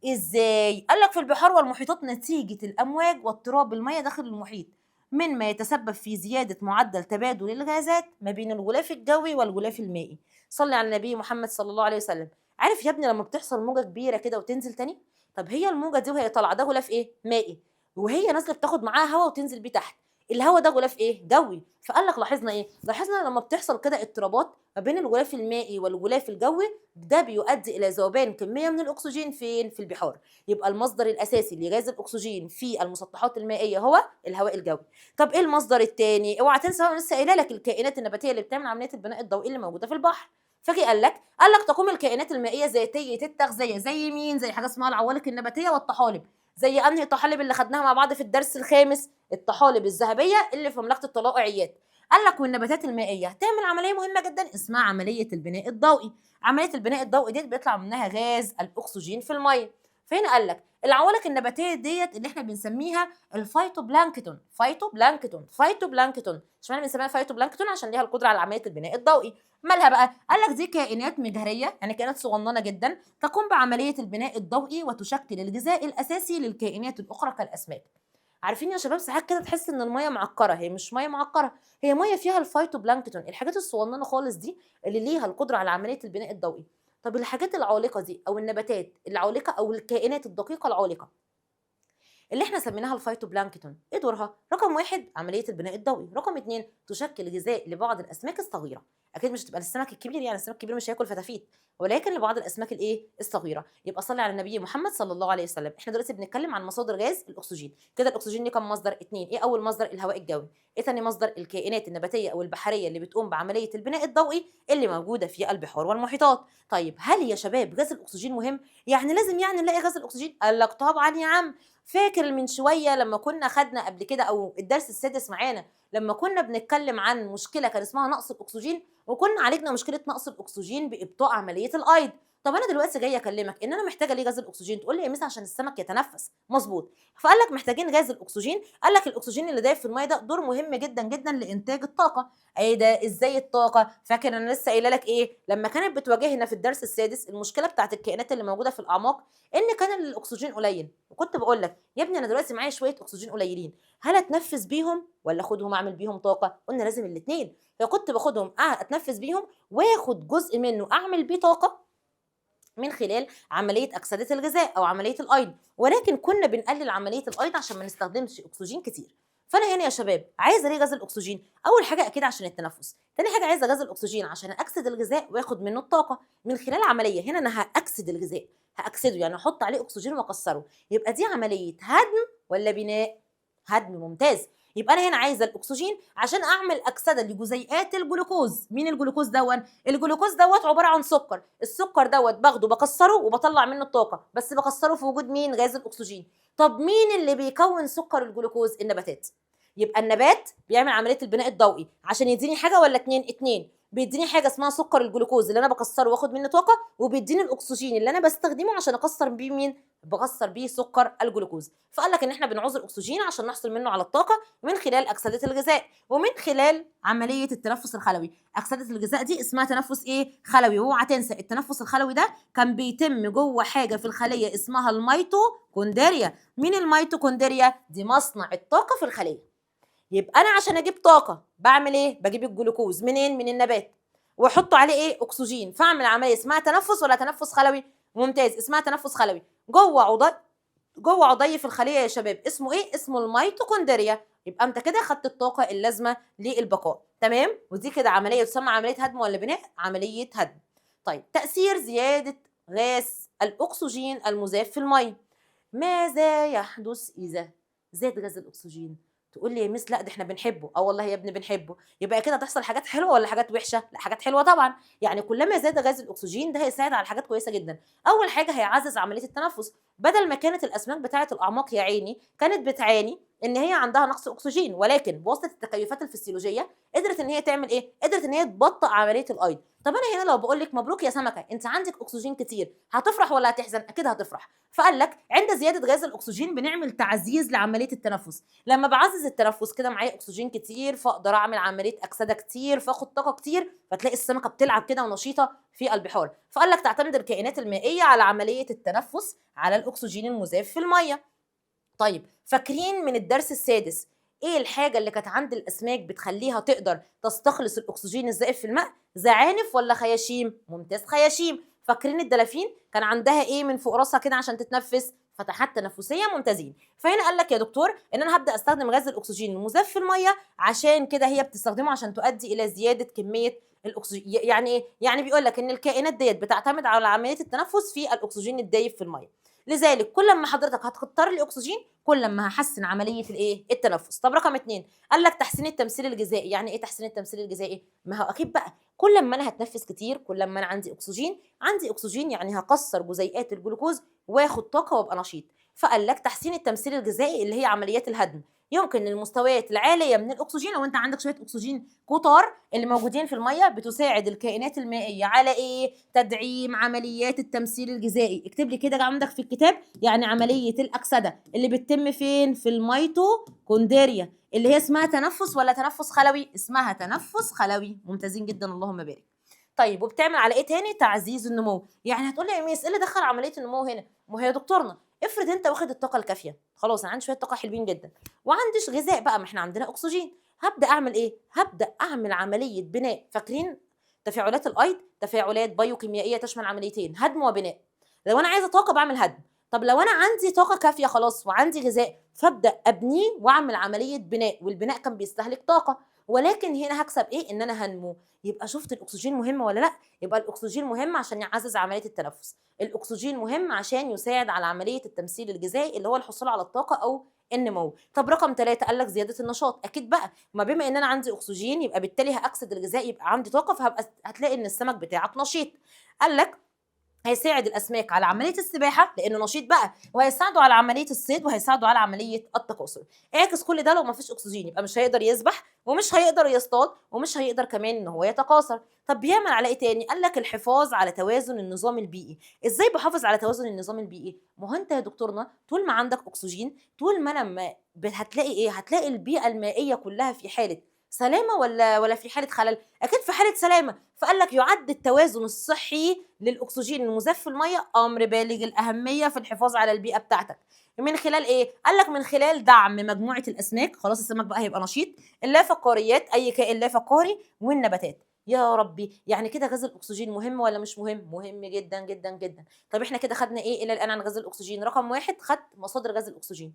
ازاي؟ قال لك في البحار والمحيطات نتيجه الامواج واضطراب الميه داخل المحيط، مما يتسبب في زياده معدل تبادل الغازات ما بين الغلاف الجوي والغلاف المائي. صلي على النبي محمد صلى الله عليه وسلم. عارف يا ابني لما بتحصل موجه كبيره كده وتنزل تاني؟ طب هي الموجه دي وهي طالعه ده غلاف ايه؟ مائي، وهي نازله بتاخد معاها هواء وتنزل بيه تحت، الهواء ده غلاف ايه؟ جوي. فقال لك لاحظنا ايه؟ لاحظنا لما بتحصل كده اضطرابات ما بين الغلاف المائي والغلاف الجوي ده بيؤدي الى ذوبان كميه من الاكسجين فين؟ في البحار. يبقى المصدر الاساسي لغاز الاكسجين في المسطحات المائيه هو الهواء الجوي. طب ايه المصدر الثاني؟ اوعى تنسى انا لسه قايله لك الكائنات النباتيه اللي بتعمل عمليه البناء الضوئي اللي موجوده في البحر. فجي قال لك تقوم الكائنات المائيه ذاتيه التغذيه زي مين؟ زي حاجه اسمها العوالق النباتيه والطحالب. زي انهي الطحالب اللي خدناها مع بعض في الدرس الخامس؟ الطحالب الذهبيه اللي في مملكه الطلائعيات. قال لك والنباتات المائيه تعمل عمليه مهمه جدا اسمها عمليه البناء الضوئي. عمليه البناء الضوئي ديت بيطلع منها غاز الاكسجين في الميه. فهنا قال لك العوالق النباتيه ديت اللي احنا بنسميها الفيتوبلانكتون. فيتوبلانكتون اشمعنى بنسميها فيتوبلانكتون؟ عشان ليها القدره على عمليه البناء الضوئي. مالها بقى؟ قال لك دي كائنات مجهريه، يعني كائنات صغننه جدا تقوم بعمليه البناء الضوئي وتشكل الغذاء الاساسي للكائنات الاخرى كالاسماك. عارفين يا شباب ساعات كده تحس ان الميه معكره، هي مش ميه معكره، هي ميه فيها الفيتوبلانكتون، الحاجات الصغننه خالص دي اللي ليها القدره على عمليه البناء الضوئي. طب الحاجات العالقه دي او النباتات العالقه او الكائنات الدقيقه العالقه اللي احنا سميناها الفيتوبلانكتون. ايه دورها؟ رقم واحد عمليه البناء الضوئي، رقم اتنين تشكل غذاء لبعض الاسماك الصغيره. اكيد مش هتبقى للسمك الكبير، يعني السمك الكبير مش هياكل فتافيت، ولكن لبعض الاسماك الايه الصغيره. يبقى صلي على النبي محمد صلى الله عليه وسلم. احنا دلوقتي بنتكلم عن مصادر غاز الاكسجين. كده الاكسجين ليه كم مصدر؟ اتنين. ايه اول مصدر؟ الهواء الجوي. ايه تاني مصدر؟ الكائنات النباتيه او البحريه اللي بتقوم بعمليه البناء الضوئي اللي موجوده في البحار والمحيطات. طيب هل يا شباب غاز الاكسجين مهم؟ يعني لازم يعني نلاقي غاز الاكسجين؟ قال لك طبعا يا عم. فاكر من شويه لما كنا خدنا قبل كده او الدرس السادس معانا لما كنا بنتكلم عن مشكله كان اسمها نقص الاكسجين، وكنا عالجنا مشكله نقص الاكسجين بابطاء عمليه الايض. طب انا دلوقتي جايه اكلمك ان انا محتاجه ليه غاز الاكسجين، تقول لي يا ميس عشان السمك يتنفس. مظبوط. فقال لك محتاجين غاز الاكسجين. قال لك الاكسجين اللي دايب في الميه ده دور مهم جدا جدا لانتاج الطاقه. ايه ده؟ ازاي الطاقه؟ فاكر انا لسه قايله لك ايه لما كانت بتواجهنا في الدرس السادس المشكله بتاعت الكائنات اللي موجوده في الاعماق، ان كان الاكسجين قليل، وكنت بقول لك يا ابني انا دلوقتي معايا شويه اكسجين قليلين، هل اتنفس بيهم ولا اخدهم اعمل بيهم طاقه؟ قلنا لازم الاثنين. فكنت باخدهم اتنفس بيهم واخد جزء منه اعمل بيه طاقه من خلال عمليه اكسده الغذاء او عمليه الايض، ولكن كنا بنقلل عمليه الايض عشان ما نستخدمش اكسجين كتير. فانا هنا يا شباب عايزه ليه غاز الاكسجين؟ اول حاجه اكيد عشان التنفس، تاني حاجه عايزه غاز الاكسجين عشان اكسد الغذاء واخد منه الطاقه من خلال عمليه. هنا انا هاكسد الغذاء، هاكسده يعني احط عليه اكسجين واكسره، يبقى دي عمليه هدم ولا بناء؟ هدم. ممتاز. يبقى انا هنا عايزه الاكسجين عشان اعمل اكسده لجزيئات الجلوكوز. مين الجلوكوز دون؟ الجلوكوز دوت عباره عن سكر، السكر دوت باخده بكسره وبطلع منه الطاقه، بس بكسره في وجود مين؟ غاز الاكسجين. طب مين اللي بيكون سكر الجلوكوز؟ النباتات. يبقى النبات بيعمل عمليه البناء الضوئي عشان يديني حاجه ولا اتنين؟ اتنين. بيديني حاجه اسمها سكر الجلوكوز اللي انا بكسره واخد منه طاقه، وبيديني الاكسجين اللي انا بستخدمه عشان اكسر بيه مين؟ بكسر بيه سكر الجلوكوز. فقال لك ان احنا بنعوز الاكسجين عشان نحصل منه على الطاقه من خلال اكسده الغذاء ومن خلال عمليه التنفس الخلوي. اكسده الغذاء دي اسمها تنفس ايه؟ خلوي. واوعى تنسى التنفس الخلوي ده كان بيتم جوه حاجه في الخليه اسمها الميتوكوندريا. مين الميتوكوندريا؟ دي مصنع الطاقه في الخليه. يبقى انا عشان اجيب طاقه بعمل ايه؟ بجيب الجلوكوز منين؟ من النبات، واحط عليه ايه؟ اكسجين، فاعمل عمليه اسمها تنفس ولا تنفس خلوي؟ ممتاز، اسمها تنفس خلوي. جوه عضي في الخليه يا شباب اسمه ايه؟ اسمه الميتوكوندريا. يبقى انت كده خدت الطاقه اللازمه للبقاء. تمام. ودي كده عمليه تسمى عمليه هدم ولا بناء؟ عمليه هدم. طيب تاثير زياده غاز الاكسجين المذاب في الميه. ماذا يحدث اذا زاد غاز الاكسجين؟ تقول لي يا ميس لا ده احنا بنحبه. اه والله يا ابني بنحبه. يبقى كده هتحصل حاجات حلوه ولا حاجات وحشه؟ لا حاجات حلوه طبعا. يعني كلما زاد غاز الاكسجين ده هيساعد على حاجات كويسه جدا. اول حاجه هيعزز عمليه التنفس. بدل ما كانت الاسماك بتاعه الاعماق يا عيني كانت بتعاني ان هي عندها نقص اكسجين، ولكن بواسطه التكيفات الفسيولوجيه قدرت ان هي تعمل ايه؟ قدرت ان هي تبطئ عمليه الايض. طب انا هنا لو بقول لك مبروك يا سمكه انت عندك اكسجين كتير، هتفرح ولا هتحزن؟ اكيد هتفرح. فقال لك عند زياده غاز الاكسجين بنعمل تعزيز لعمليه التنفس. لما بعزز التنفس كده معايا اكسجين كتير فاقدر اعمل عمليه اكسده كتير فاخد طاقه كتير، فتلاقي السمكه بتلعب كده ونشيطه في البحار. فقال لك تعتمد الكائنات المائيه على عمليه التنفس على الاكسجين المذاب في الميه. طيب فاكرين من الدرس السادس ايه الحاجه اللي كانت عند الاسماك بتخليها تقدر تستخلص الاكسجين الزائف في الماء؟ زعانف ولا خياشيم؟ ممتاز، خياشيم. فاكرين الدلافين كان عندها ايه من فوق راسها كده عشان تتنفس؟ فتحات تنفسيه. ممتازين. فهنا قال لك يا دكتور ان انا هبدا استخدم غاز الاكسجين المذاب في الميه عشان كده هي بتستخدمه عشان تؤدي الى زياده كميه الاكسجين. يعني ايه؟ يعني بيقول لك ان الكائنات ديت بتعتمد على عمليه التنفس في الاكسجين الدايب في الميه. لذلك كل ما حضرتك هتكتر لي اكسجين كل ما هحسن عمليه الايه؟ التنفس. طب رقم 2 قال لك تحسين التمثيل الغذائي. يعني ايه تحسين التمثيل الغذائي؟ ما هو اكيد بقى كل ما انا هتنفس كتير كل ما انا عندي اكسجين يعني هكسر جزيئات الجلوكوز واخد طاقه وابقى نشيط. فقال لك تحسين التمثيل الغذائي اللي هي عمليات الهضم يمكن للمستويات العاليه من الاكسجين. لو انت عندك شويه اكسجين كتار اللي موجودين في الميه بتساعد الكائنات المائيه على ايه؟ تدعيم عمليات التمثيل الغذائي. اكتب لي كده عندك في الكتاب يعني عمليه الاكسده اللي بتتم فين؟ في الميتوكوندريا اللي هي اسمها تنفس ولا تنفس خلوي؟ اسمها تنفس خلوي. ممتازين جدا اللهم بارك. طيب وبتعمل على ايه تاني؟ تعزيز النمو. يعني هتقول لي يا ميس ايه اللي دخل عمليه النمو هنا؟ ما هي يا دكتورنا افرض انت واخد الطاقه الكافيه، خلاص انا عندي شويه طاقه حلوين جدا وعنديش غذاء بقى، ما احنا عندنا اكسجين، هبدا اعمل ايه؟ هبدا اعمل عمليه بناء. فاكرين تفاعلات الايض؟ تفاعلات بيوكيميائيه تشمل عمليتين هدم وبناء. لو انا عايزه طاقه بعمل هدم، طب لو انا عندي طاقه كافيه خلاص وعندي غذاء، فابدا ابنيه واعمل عمليه بناء، والبناء كان بيستهلك طاقه، ولكن هنا هكسب ايه؟ ان انا هنمو. يبقى شفت الاكسجين مهم ولا لا؟ يبقى الاكسجين مهم عشان يعزز عمليه التنفس، الاكسجين مهم عشان يساعد على عمليه التمثيل الغذائي اللي هو الحصول على الطاقه او النمو. طب رقم 3 قال لك زياده النشاط، اكيد بقى ما بما ان انا عندي اكسجين يبقى بالتالي هاكسد الغذاء، يبقى عندي طاقه، فهبقى هتلاقي ان السمك بتاعك نشيط. قال لك هيساعد الاسماك على عمليه السباحه لانه نشيط بقى، وهيساعدوا على عمليه الصيد، وهيساعدوا على عمليه التكاثر. اعكس كل ده، لو ما فيش اكسجين يبقى مش هيقدر يسبح، ومش هيقدر يصطاد، ومش هيقدر كمان ان هو يتكاثر. طب بيعمل على ايه تاني؟ قال لك الحفاظ على توازن النظام البيئي. ازاي بحافظ على توازن النظام البيئي؟ ما هو انت يا دكتورنا طول ما عندك اكسجين، طول ما انا هتلاقي ايه؟ هتلاقي البيئه المائيه كلها في حاله سلامه ولا في حاله خلل؟ اكيد في حاله سلامه. فقال لك يعد التوازن الصحي للاكسجين المزاف في الميه امر بالغ الاهميه في الحفاظ على البيئه بتاعتك. من خلال ايه؟ قال لك من خلال دعم مجموعه الاسماك، خلاص السمك بقى هيبقى نشيط، اللافقاريات اي كائن لا فقاري، والنباتات. يا ربي، يعني كده غاز الاكسجين مهم ولا مش مهم؟ مهم جدا جدا جدا. طب احنا كده خدنا ايه الى الان عن غاز الاكسجين؟ رقم واحد خدت مصادر غاز الاكسجين،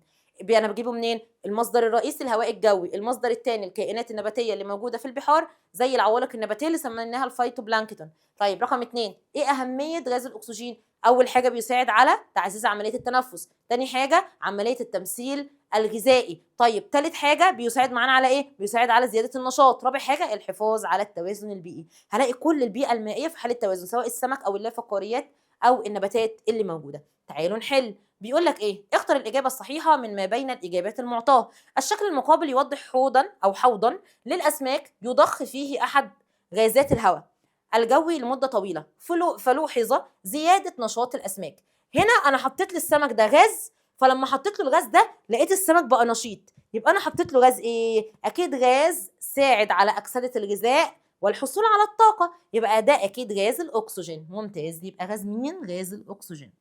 انا بجيبه منين؟ المصدر الرئيسي الهواء الجوي، المصدر الثاني الكائنات النباتيه اللي موجوده في البحار زي العوالق النباتيه اللي سميناها الفيتوبلانكتون. طيب رقم 2 ايه اهميه غاز الاكسجين؟ اول حاجه بيساعد على تعزيز عمليه التنفس، تاني حاجه عمليه التمثيل الغذائي، طيب تالت حاجه بيساعد معانا على ايه؟ بيساعد على زياده النشاط، رابع حاجه الحفاظ على التوازن البيئي. هلاقي كل البيئه المائيه في حاله توازن، سواء السمك او اللافقاريات او النباتات اللي موجوده. تعالوا نحل. بيقول لك ايه؟ اختر الاجابه الصحيحه من ما بين الاجابات المعطاه. الشكل المقابل يوضح حوضا للاسماك يضخ فيه احد غازات الهواء الجوي لمده طويله، فلوحظ زياده نشاط الاسماك. هنا انا حطيت للسمك ده غاز، فلما حطيت له الغاز ده لقيت السمك بقى نشيط، يبقى انا حطيت له غاز ايه؟ اكيد غاز ساعد على اكسده الغذاء والحصول على الطاقه، يبقى ده اكيد غاز الاكسجين. ممتاز، يبقى غاز مين؟ غاز الاكسجين.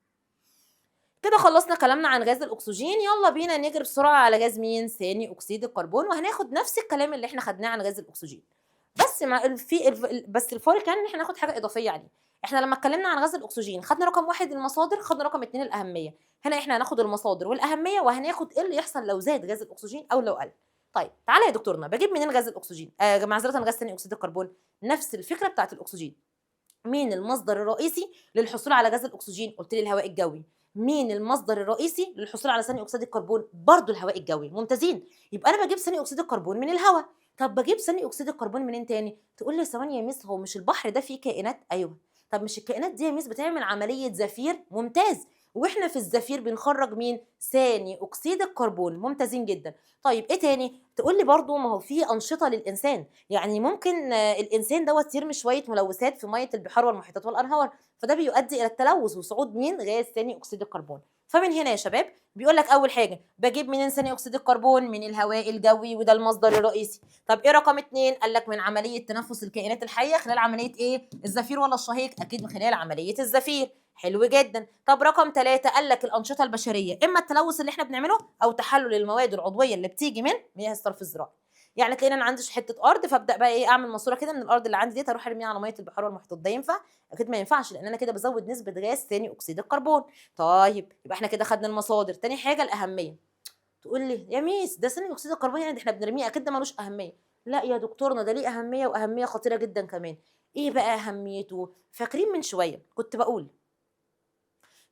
كده خلصنا كلامنا عن غاز الاكسجين، يلا بينا نجري بسرعه على غاز مين؟ ثاني اكسيد الكربون، وهناخد نفس الكلام اللي احنا خدناه عن غاز الاكسجين، بس مع بس الفرق كان ان احنا ناخد حاجه اضافيه عليه. احنا لما اتكلمنا عن غاز الاكسجين خدنا رقم 1 المصادر، خدنا رقم 2 الاهميه. هنا احنا هناخد المصادر والاهميه، وهناخد ايه اللي يحصل لو زاد غاز الاكسجين او لو قل. طيب تعالى يا دكتورنا، بجيب منين غاز الاكسجين؟ معذره، غاز ثاني اكسيد الكربون. نفس الفكره بتاعت الاكسجين. مين المصدر الرئيسي للحصول على غاز الاكسجين؟ قلت لي الهواء الجوي. مين المصدر الرئيسي للحصول على ثاني اكسيد الكربون؟ برضو الهواء الجوي. ممتازين، يبقى انا بجيب ثاني اكسيد الكربون من الهواء. طب بجيب ثاني اكسيد الكربون منين تاني؟ تقول لي ثواني يا ميس، هو مش البحر ده فيه كائنات؟ ايوه. طب مش الكائنات دي يا ميس بتعمل عمليه زفير؟ ممتاز. واحنا في الزفير بنخرج مين؟ ثاني اكسيد الكربون. ممتازين جدا. طيب ايه تاني؟ تقول لي برضو ما هو في انشطه للانسان، يعني ممكن الانسان دوت يرمي شويه ملوثات في ميه البحار والمحيطات والانهار، فده بيؤدي الى التلوث وصعود مين؟ غاز ثاني اكسيد الكربون. فمن هنا يا شباب بيقول لك اول حاجه بجيب منين ثاني اكسيد الكربون؟ من الهواء الجوي، وده المصدر الرئيسي. طب ايه رقم 2؟ قال لك من عمليه تنفس الكائنات الحيه خلال عمليه ايه؟ الزفير ولا الشهيق؟ اكيد من خلال عمليه الزفير. حلو جدا. طب رقم 3 قال لك الانشطه البشريه، اما التلوث اللي احنا بنعمله او تحلل المواد العضويه اللي بتيجي من مياه الصرف الزراعي. يعني تلاقينا انا عندي حته ارض، فابدا بقى ايه؟ اعمل ماسوره كده من الارض اللي عندي ديت اروح ارميها على ميه البحار والمحيطات، ده ينفع؟ اكيد ما ينفعش، لان انا كده بزود نسبه غاز ثاني اكسيد الكربون. طيب يبقى احنا كده خدنا المصادر. تاني حاجه الاهميه. تقول لي يا ميس ده ثاني اكسيد الكربون يعني احنا بنرميه، اكيد ده ملوش اهميه. لا يا دكتورنا، ده ليه اهميه، واهميه خطيره جدا كمان. ايه بقى اهميته؟ فاكرين من شويه كنت بقول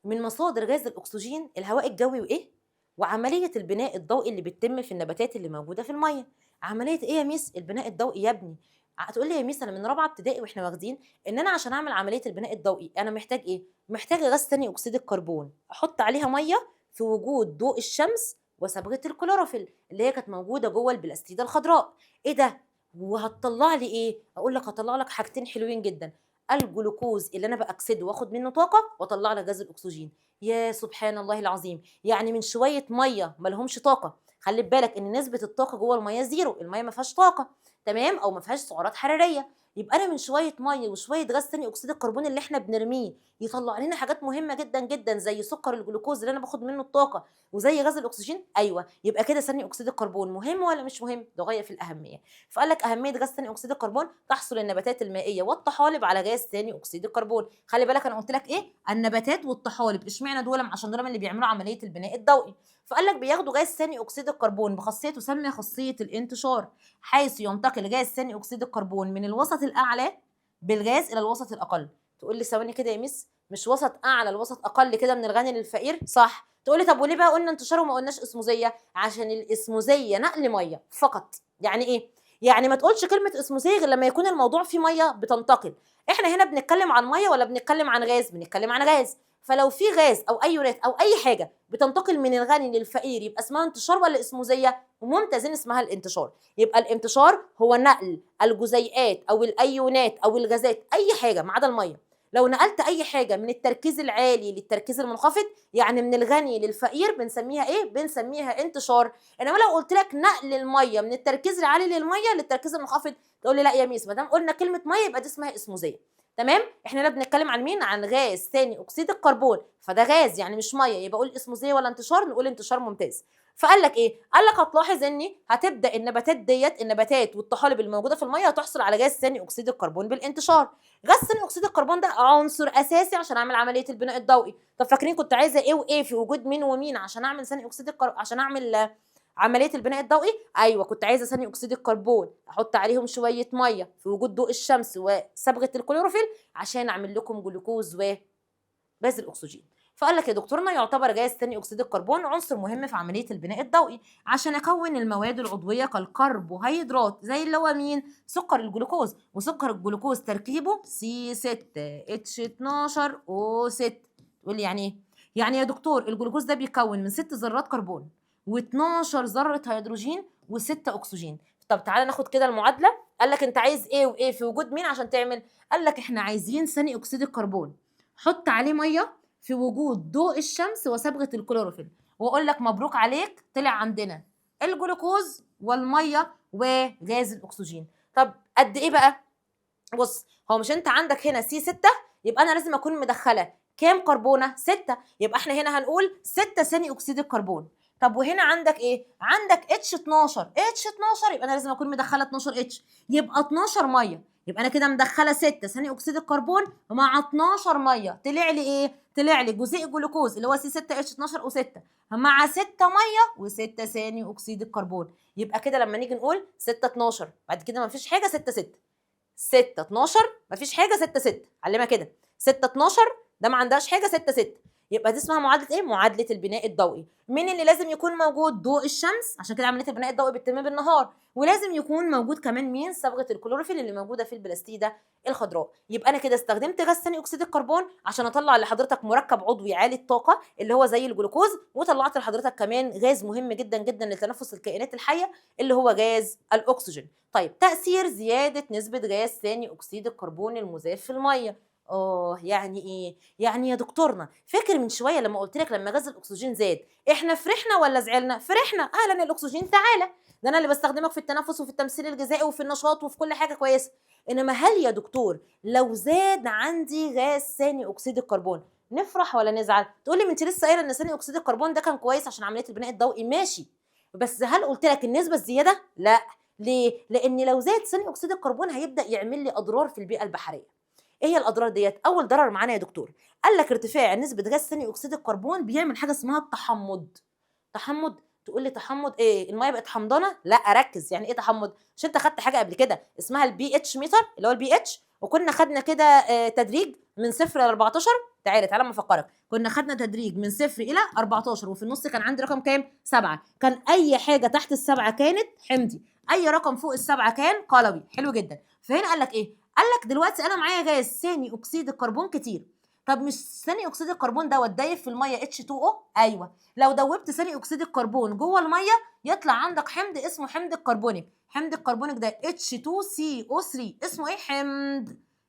من مصادر غاز الاكسجين الهواء الجوي وايه؟ وعمليه البناء الضوئي اللي بتتم في النباتات اللي موجوده في الميه. عمليه ايه يا ميس؟ البناء الضوئي يا ابني. هتقول لي يا ميس انا من رابعه ابتدائي واحنا واخدين ان انا عشان اعمل عمليه البناء الضوئي انا محتاج ايه؟ محتاج غاز ثاني اكسيد الكربون احط عليها ميه في وجود ضوء الشمس وصبغه الكلوروفيل اللي هي كانت موجوده جوه البلاستيده الخضراء. ايه ده؟ وهتطلع لي ايه؟ اقول لك هطلع لك حاجتين حلوين جدا، الجلوكوز اللي انا باكسده واخد منه طاقه، واطلع لك غاز الاكسجين. يا سبحان الله العظيم، يعني من شويه ميه ما لهمش طاقه. خلي بالك ان نسبه الطاقه جوه الميه زيرو، الميه ما فيهاش طاقه، تمام، او ما فيهاش سعرات حراريه. يبقى انا من شويه ميه وشويه غاز ثاني اكسيد الكربون اللي احنا بنرميه يطلع لنا حاجات مهمه جدا جدا زي سكر الجلوكوز اللي انا باخد منه الطاقه وزي غاز الاكسجين. ايوه، يبقى كده ثاني اكسيد الكربون مهم ولا مش مهم؟ ده غايه في الاهميه. فقال لك اهميه غاز ثاني اكسيد الكربون: تحصل النباتات المائيه والطحالب على غاز ثاني اكسيد الكربون. خلي بالك انا قلت لك ايه؟ النباتات والطحالب. اشمعنى دول؟ عشان دول اللي بيعملوا عمليه البناء الضوئي. فقال لك بياخدوا غاز ثاني اكسيد الكربون بخاصيه تسمى خاصيه الانتشار، حيث ينتقل غاز ثاني اكسيد الكربون من الوسط الاعلى بالغاز الى الوسط الاقل. تقول لي ثواني كده يا ميس، مش وسط اعلى لوسط اقل كده من الغني للفقير؟ صح. تقول لي طب وليه بقى قلنا انتشار وما قلناش اسموزيه؟ عشان الاسموزيه نقل ميه فقط. يعني ايه؟ يعني ما تقولش كلمه اسموزيه غير لما يكون الموضوع فيه ميه بتنتقل. احنا هنا بنتكلم عن ميه ولا بنتكلم عن غاز؟ بنتكلم عن غاز. فلو في غاز او ايونات او اي حاجه بتنتقل من الغني للفقير يبقى اسمها انتشار ولا اسموزيه؟ ممتازين، اسمها الانتشار. يبقى الانتشار هو نقل الجزيئات او الايونات او الغازات، اي حاجه ما عدا الميه. لو نقلت اي حاجه من التركيز العالي للتركيز المنخفض، يعني من الغني للفقير، بنسميها ايه؟ بنسميها انتشار. انما لو قلت لك نقل الميه من التركيز العالي للميه للتركيز المنخفض، تقول لي لا يا ميس، ما دام قلنا كلمه ميه يبقى دي اسمها اسموزيه. تمام؟ احنا هنا بنتكلم عن مين؟ عن غاز ثاني اكسيد الكربون، فده غاز يعني مش ميه، يبقى اقول اسموزيه ولا انتشار؟ نقول انتشار. ممتاز. فقال لك ايه؟ قال لك هتلاحظ ان هتبدا النباتات ديت، النباتات والطحالب الموجوده في الميه هتحصل على غاز ثاني اكسيد الكربون بالانتشار. غاز ثاني اكسيد الكربون ده عنصر اساسي عشان اعمل عمليه البناء الضوئي. طب فاكرين كنت عايزه ايه وايه في وجود مين ومين عشان اعمل ثاني اكسيد عشان اعمل عمليه البناء الضوئي؟ ايوه، كنت عايزه ثاني اكسيد الكربون احط عليهم شويه ميه في وجود ضوء الشمس وصبغه الكلوروفيل عشان اعمل لكم جلوكوز وغاز الاكسجين. فقال لك يا دكتورنا يعتبر غاز ثاني اكسيد الكربون عنصر مهم في عمليه البناء الضوئي عشان اكون المواد العضويه كالكربوهيدرات، زي اللي هو مين؟ سكر الجلوكوز. وسكر الجلوكوز تركيبه C6H12O6. تقول لي يعني ايه؟ يعني يا دكتور الجلوكوز ده بيكون من 6 ذرات كربون و12 ذره هيدروجين و6 اكسجين. طب تعالى ناخد كده المعادله. قال لك انت عايز ايه وايه في وجود مين عشان تعمل؟ قال لك احنا عايزين ثاني اكسيد الكربون حط عليه ميه في وجود ضوء الشمس وصبغه الكلوروفيل، واقول لك مبروك عليك، طلع عندنا الجلوكوز والميه وغاز الاكسجين. طب قد ايه بقى؟ بص، هو مش انت عندك هنا C6؟ يبقى انا لازم اكون مدخله كام كربونه؟ 6. يبقى احنا هنا هنقول 6 ثاني اكسيد الكربون. طب وهنا عندك ايه؟ عندك H12. يبقى انا لازم اكون مدخله 12 يبقى 12 ميه. يبقى انا كده مدخله 6 ثاني اكسيد الكربون مع 12 ميه. طلع لي ايه؟ طلع لي جزيء جلوكوز اللي هو C6H12O6 مع 6 ميه و6 ثاني اكسيد الكربون. يبقى كده لما نيجي نقول 6 12 بعد كده ما فيش حاجه 6 6 6 12 مفيش حاجه 6 6. علمها كده 6 12 ده ما عندهاش حاجه 6 6. يبقى دي اسمها معادله ايه؟ معادله البناء الضوئي. مين اللي لازم يكون موجود؟ ضوء الشمس، عشان كده عمليه البناء الضوئي بتتم بالنهار. ولازم يكون موجود كمان مين؟ صبغه الكلوروفيل اللي موجوده في البلاستيده الخضراء. يبقى انا كده استخدمت غاز ثاني اكسيد الكربون عشان اطلع لحضرتك مركب عضوي عالي الطاقه اللي هو زي الجلوكوز، وطلعت لحضرتك كمان غاز مهم جدا جدا لتنفس الكائنات الحيه اللي هو غاز الاكسجين. طيب تأثير زيادة نسبة غاز ثاني أكسيد الكربون المذاب في المية. يعني إيه؟ يعني يا دكتورنا فاكر من شوية لما قلت لك لما غاز الأكسجين زاد إحنا فرحنا ولا زعلنا؟ فرحنا. أهلا الأكسجين تعالى، ده أنا اللي بستخدمك في التنفس وفي التمثيل الغذائي وفي النشاط وفي كل حاجة كويسة. إنما هل يا دكتور لو زاد عندي غاز ثاني أكسيد الكربون نفرح ولا نزعل؟ تقول لي ما أنت لسه قايلة إن ثاني أكسيد الكربون ده كان كويس عشان عملية البناء الضوئي. ماشي، بس هل قلت لك النسبة الزيادة؟ لا. ليه؟ لأن لو زاد ثاني أكسيد الكربون هيبدأ يعمل لي أضرار في البيئة البحرية. إيه هي الأضرار ديت؟ أول ضرر معانا يا دكتور قال لك ارتفاع نسبة غاز ثاني أكسيد الكربون بيعمل حاجة اسمها التحمض. تحمض؟ تقول لي تحمض ايه؟ الميه بقت حمضانه؟ لا ركز، يعني ايه تحمض؟ مش انت خدت حاجه قبل كده اسمها البي اتش ميتر اللي هو البي اتش، وكنا خدنا كده تدريج من 0 ل 14. تعالى ما افكرك، كنا خدنا تدريج من 0 الى 14 وفي النص كان عندي رقم كام؟ 7. كان اي حاجه تحت السبعه كانت حمضي، اي رقم فوق السبعه كان قلوي. حلو جدا. فهنا قال لك ايه؟ قال لك دلوقتي انا معايا غاز ثاني اكسيد الكربون كتير. طب مش ثاني اكسيد الكربون دوت دايب في الميه H2O؟ ايوه. لو دوبت ثاني اكسيد الكربون جوه الميه يطلع عندك حمض اسمه حمض الكربونيك. حمض الكربونيك ده H2CO3 اسمه ايه؟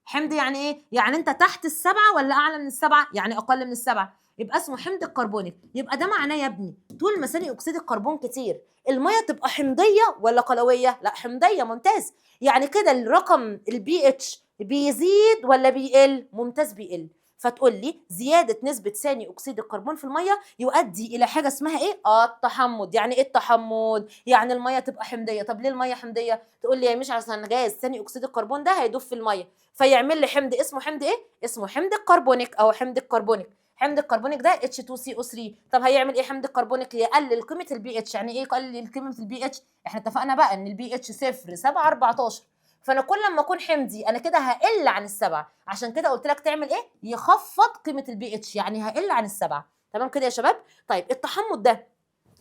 حمض يعني ايه؟ يعني انت تحت السبعه ولا اعلى من السبعه؟ يعني اقل من السبعه، يبقى اسمه حمض الكربونيك. يبقى ده معناه يا ابني طول ما ثاني اكسيد الكربون كتير الميه تبقى حمضيه ولا قلويه؟ لا حمضيه. ممتاز. يعني كده الرقم البي اتش بيزيد ولا بيقل؟ ممتاز بيقل. فتقول لي زياده نسبه ثاني اكسيد الكربون في الميه يؤدي الى حاجه اسمها ايه؟ التحمض. يعني ايه التحمض؟ يعني الميه تبقى حمضيه. طب ليه الميه حمضيه؟ تقول لي يا مش عشان جاز ثاني اكسيد الكربون ده هيدوب في الميه فيعمل لي حمض اسمه حمض ايه؟ اسمه حمض الكربونيك او حمض الكربونيك. حمض الكربونيك ده H2CO3. طب هيعمل ايه حمض الكربونيك؟ يقلل قيمه البي اتش. يعني ايه يقلل قيمه البي اتش؟ احنا اتفقنا بقى ان البي اتش 0 7 14. فانا كل ما اكون حمضي انا كده هقل عن السبعه، عشان كده قلت لك تعمل ايه؟ يخفض قيمه البي اتش، يعني هقل عن السبعه. تمام كده يا شباب؟ طيب التحمض ده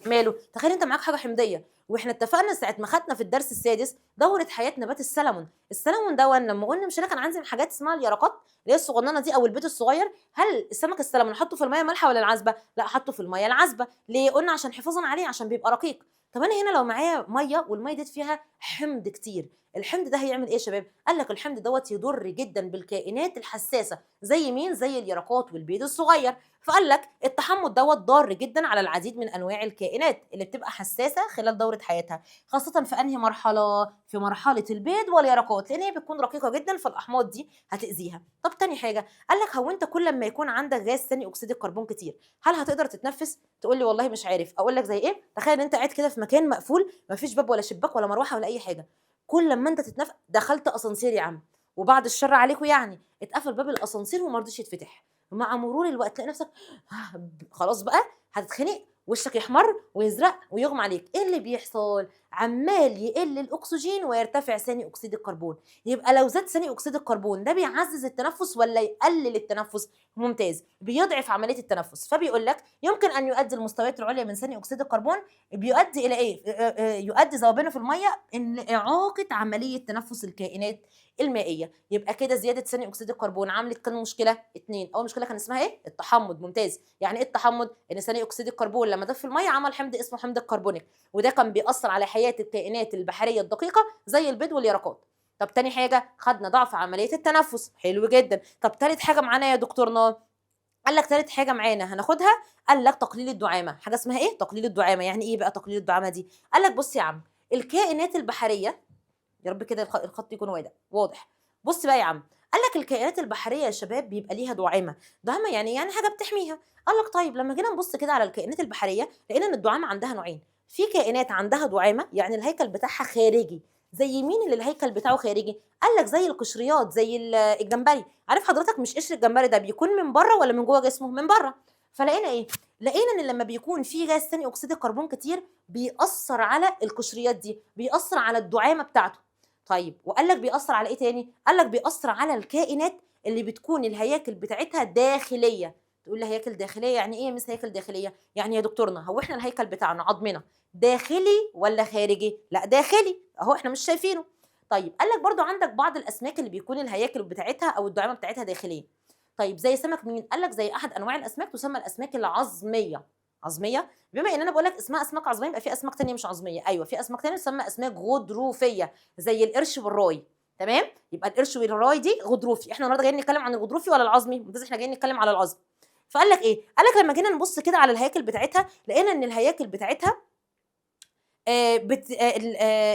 ماله؟ تخيل انت معاك حاجه حمضيه، واحنا اتفقنا ساعه ما خدنا في الدرس السادس دوره حياه نبات السلمون. السلمون ده لما قلنا مش انا كان عندي حاجات اسمها اليرقات اللي هي الصغننه دي او البيض الصغير، هل السمك السلمون حطه في الميه مالحه ولا العذبه؟ لا حطه في الميه العذبه. ليه؟ قلنا عشان حفاظا عليه عشان بيبقى رقيق. طب انا هنا لو معايا ميه والميه دي فيها حمض كتير، الحمض ده هيعمل ايه يا شباب؟ قال لك الحمض دوت يضر جدا بالكائنات الحساسه زي مين؟ زي اليرقات والبيض الصغير. فقال لك التحمض دوت ضار جدا على العديد من انواع الكائنات اللي بتبقى حساسه خلال دوره حياتها، خاصه في انهي مرحله؟ في مرحله البيض واليرقات، لان هي بتكون رقيقه جدا فالاحماض دي هتاذيها. طب تاني حاجه قال لك هو انت كل ما يكون عندك غاز ثاني اكسيد الكربون كتير هل هتقدر تتنفس؟ تقول لي والله مش عارف. اقول لك زي ايه؟ تخيل ان انت قاعد كده في مكان مقفول مفيش باب ولا شباك ولا مروحه ولا اي حاجه، كل ما انت تتنفس دخلت اسانسير يا عم وبعد الشر عليكم يعني اتقفل باب الاسانسير وما رضيش يتفتح، مع مرور الوقت تلاقي نفسك خلاص بقى هتتخنق، وشك يحمر ويزرق ويغمى عليك. ايه اللي بيحصل؟ عمال يقل الاكسجين ويرتفع ثاني اكسيد الكربون. يبقى لو زاد ثاني اكسيد الكربون ده بيعزز التنفس ولا يقلل التنفس؟ ممتاز، بيضعف عمليه التنفس. فبيقول لك يمكن ان يؤدي المستويات العليا من ثاني اكسيد الكربون بيؤدي الى ايه؟ يؤدي ذوبانه في الميه ان اعاقه عمليه تنفس الكائنات المائيه. يبقى كده زياده ثاني اكسيد الكربون عملت كام مشكله؟ اتنين. اول مشكله كان اسمها ايه؟ التحمض. ممتاز. يعني ايه التحمض؟ ان ثاني اكسيد الكربون لما ضاف في الميه عمل حمض اسمه حمض الكربونيك، وده كان بيأثر على حياه الكائنات البحريه الدقيقه زي البيض واليرقات. طب تاني حاجه خدنا ضعف عمليه التنفس. حلو جدا. طب تالت حاجه معانا يا دكتورنا؟ قال لك تالت حاجه معانا هناخدها، قال لك تقليل الدعامه. حاجه اسمها ايه؟ تقليل الدعامه. يعني ايه بقى تقليل الدعامه دي؟ قال لك بص يا عم، الكائنات البحريه، يا رب كده الخط يكون واضح. بص بقى يا عم، قال لك الكائنات البحريه يا شباب بيبقى ليها دعامه. دعامه يعني حاجه بتحميها. قال لك طيب لما جينا نبص كده على الكائنات البحريه لقينا ان الدعامه عندها نوعين. في كائنات عندها دعامه يعني الهيكل بتاعها خارجي. زي مين اللي الهيكل بتاعه خارجي؟ قال لك زي القشريات، زي الجمبري. عارف حضرتك مش قشر الجمبري ده بيكون من بره ولا من جوه جسمه؟ من بره. فلقينا ايه؟ لقينا ان لما بيكون في غاز ثاني اكسيد الكربون كتير بيأثر على القشريات دي، بيأثر على الدعامه بتاعته. طيب وقال لك بيأثر على ايه تاني؟ قال لك بيأثر على الكائنات اللي بتكون الهياكل بتاعتها داخليه. تقول لي هياكل داخليه يعني ايه يا مس هياكل داخليه؟ يعني يا دكتورنا هو احنا الهيكل بتاعنا عظمنا داخلي ولا خارجي؟ لا داخلي اهو احنا مش شايفينه. طيب قال لك برضو عندك بعض الاسماك اللي بيكون الهياكل بتاعتها او الدعامه بتاعتها داخليه. طيب زي سمك مين؟ قال لك زي احد انواع الاسماك تسمى الاسماك العظميه. عظميه. بما ان انا بقول لك اسمها اسماك عظميه يبقى في اسماك ثانيه مش عظميه. ايوه في اسماك ثانيه تسمى اسماك غضروفيه زي القرش والراي. تمام؟ يبقى القرش والراي دي غضروفي. احنا النهارده جايين نتكلم عن الغضروفي ولا العظمي؟ ممتاز، احنا جايين نتكلم على العظمي. فقال لك ايه؟ قال لك لما جينا نبص كده على الهياكل بتاعتها لقينا ان الهياكل بتاعتها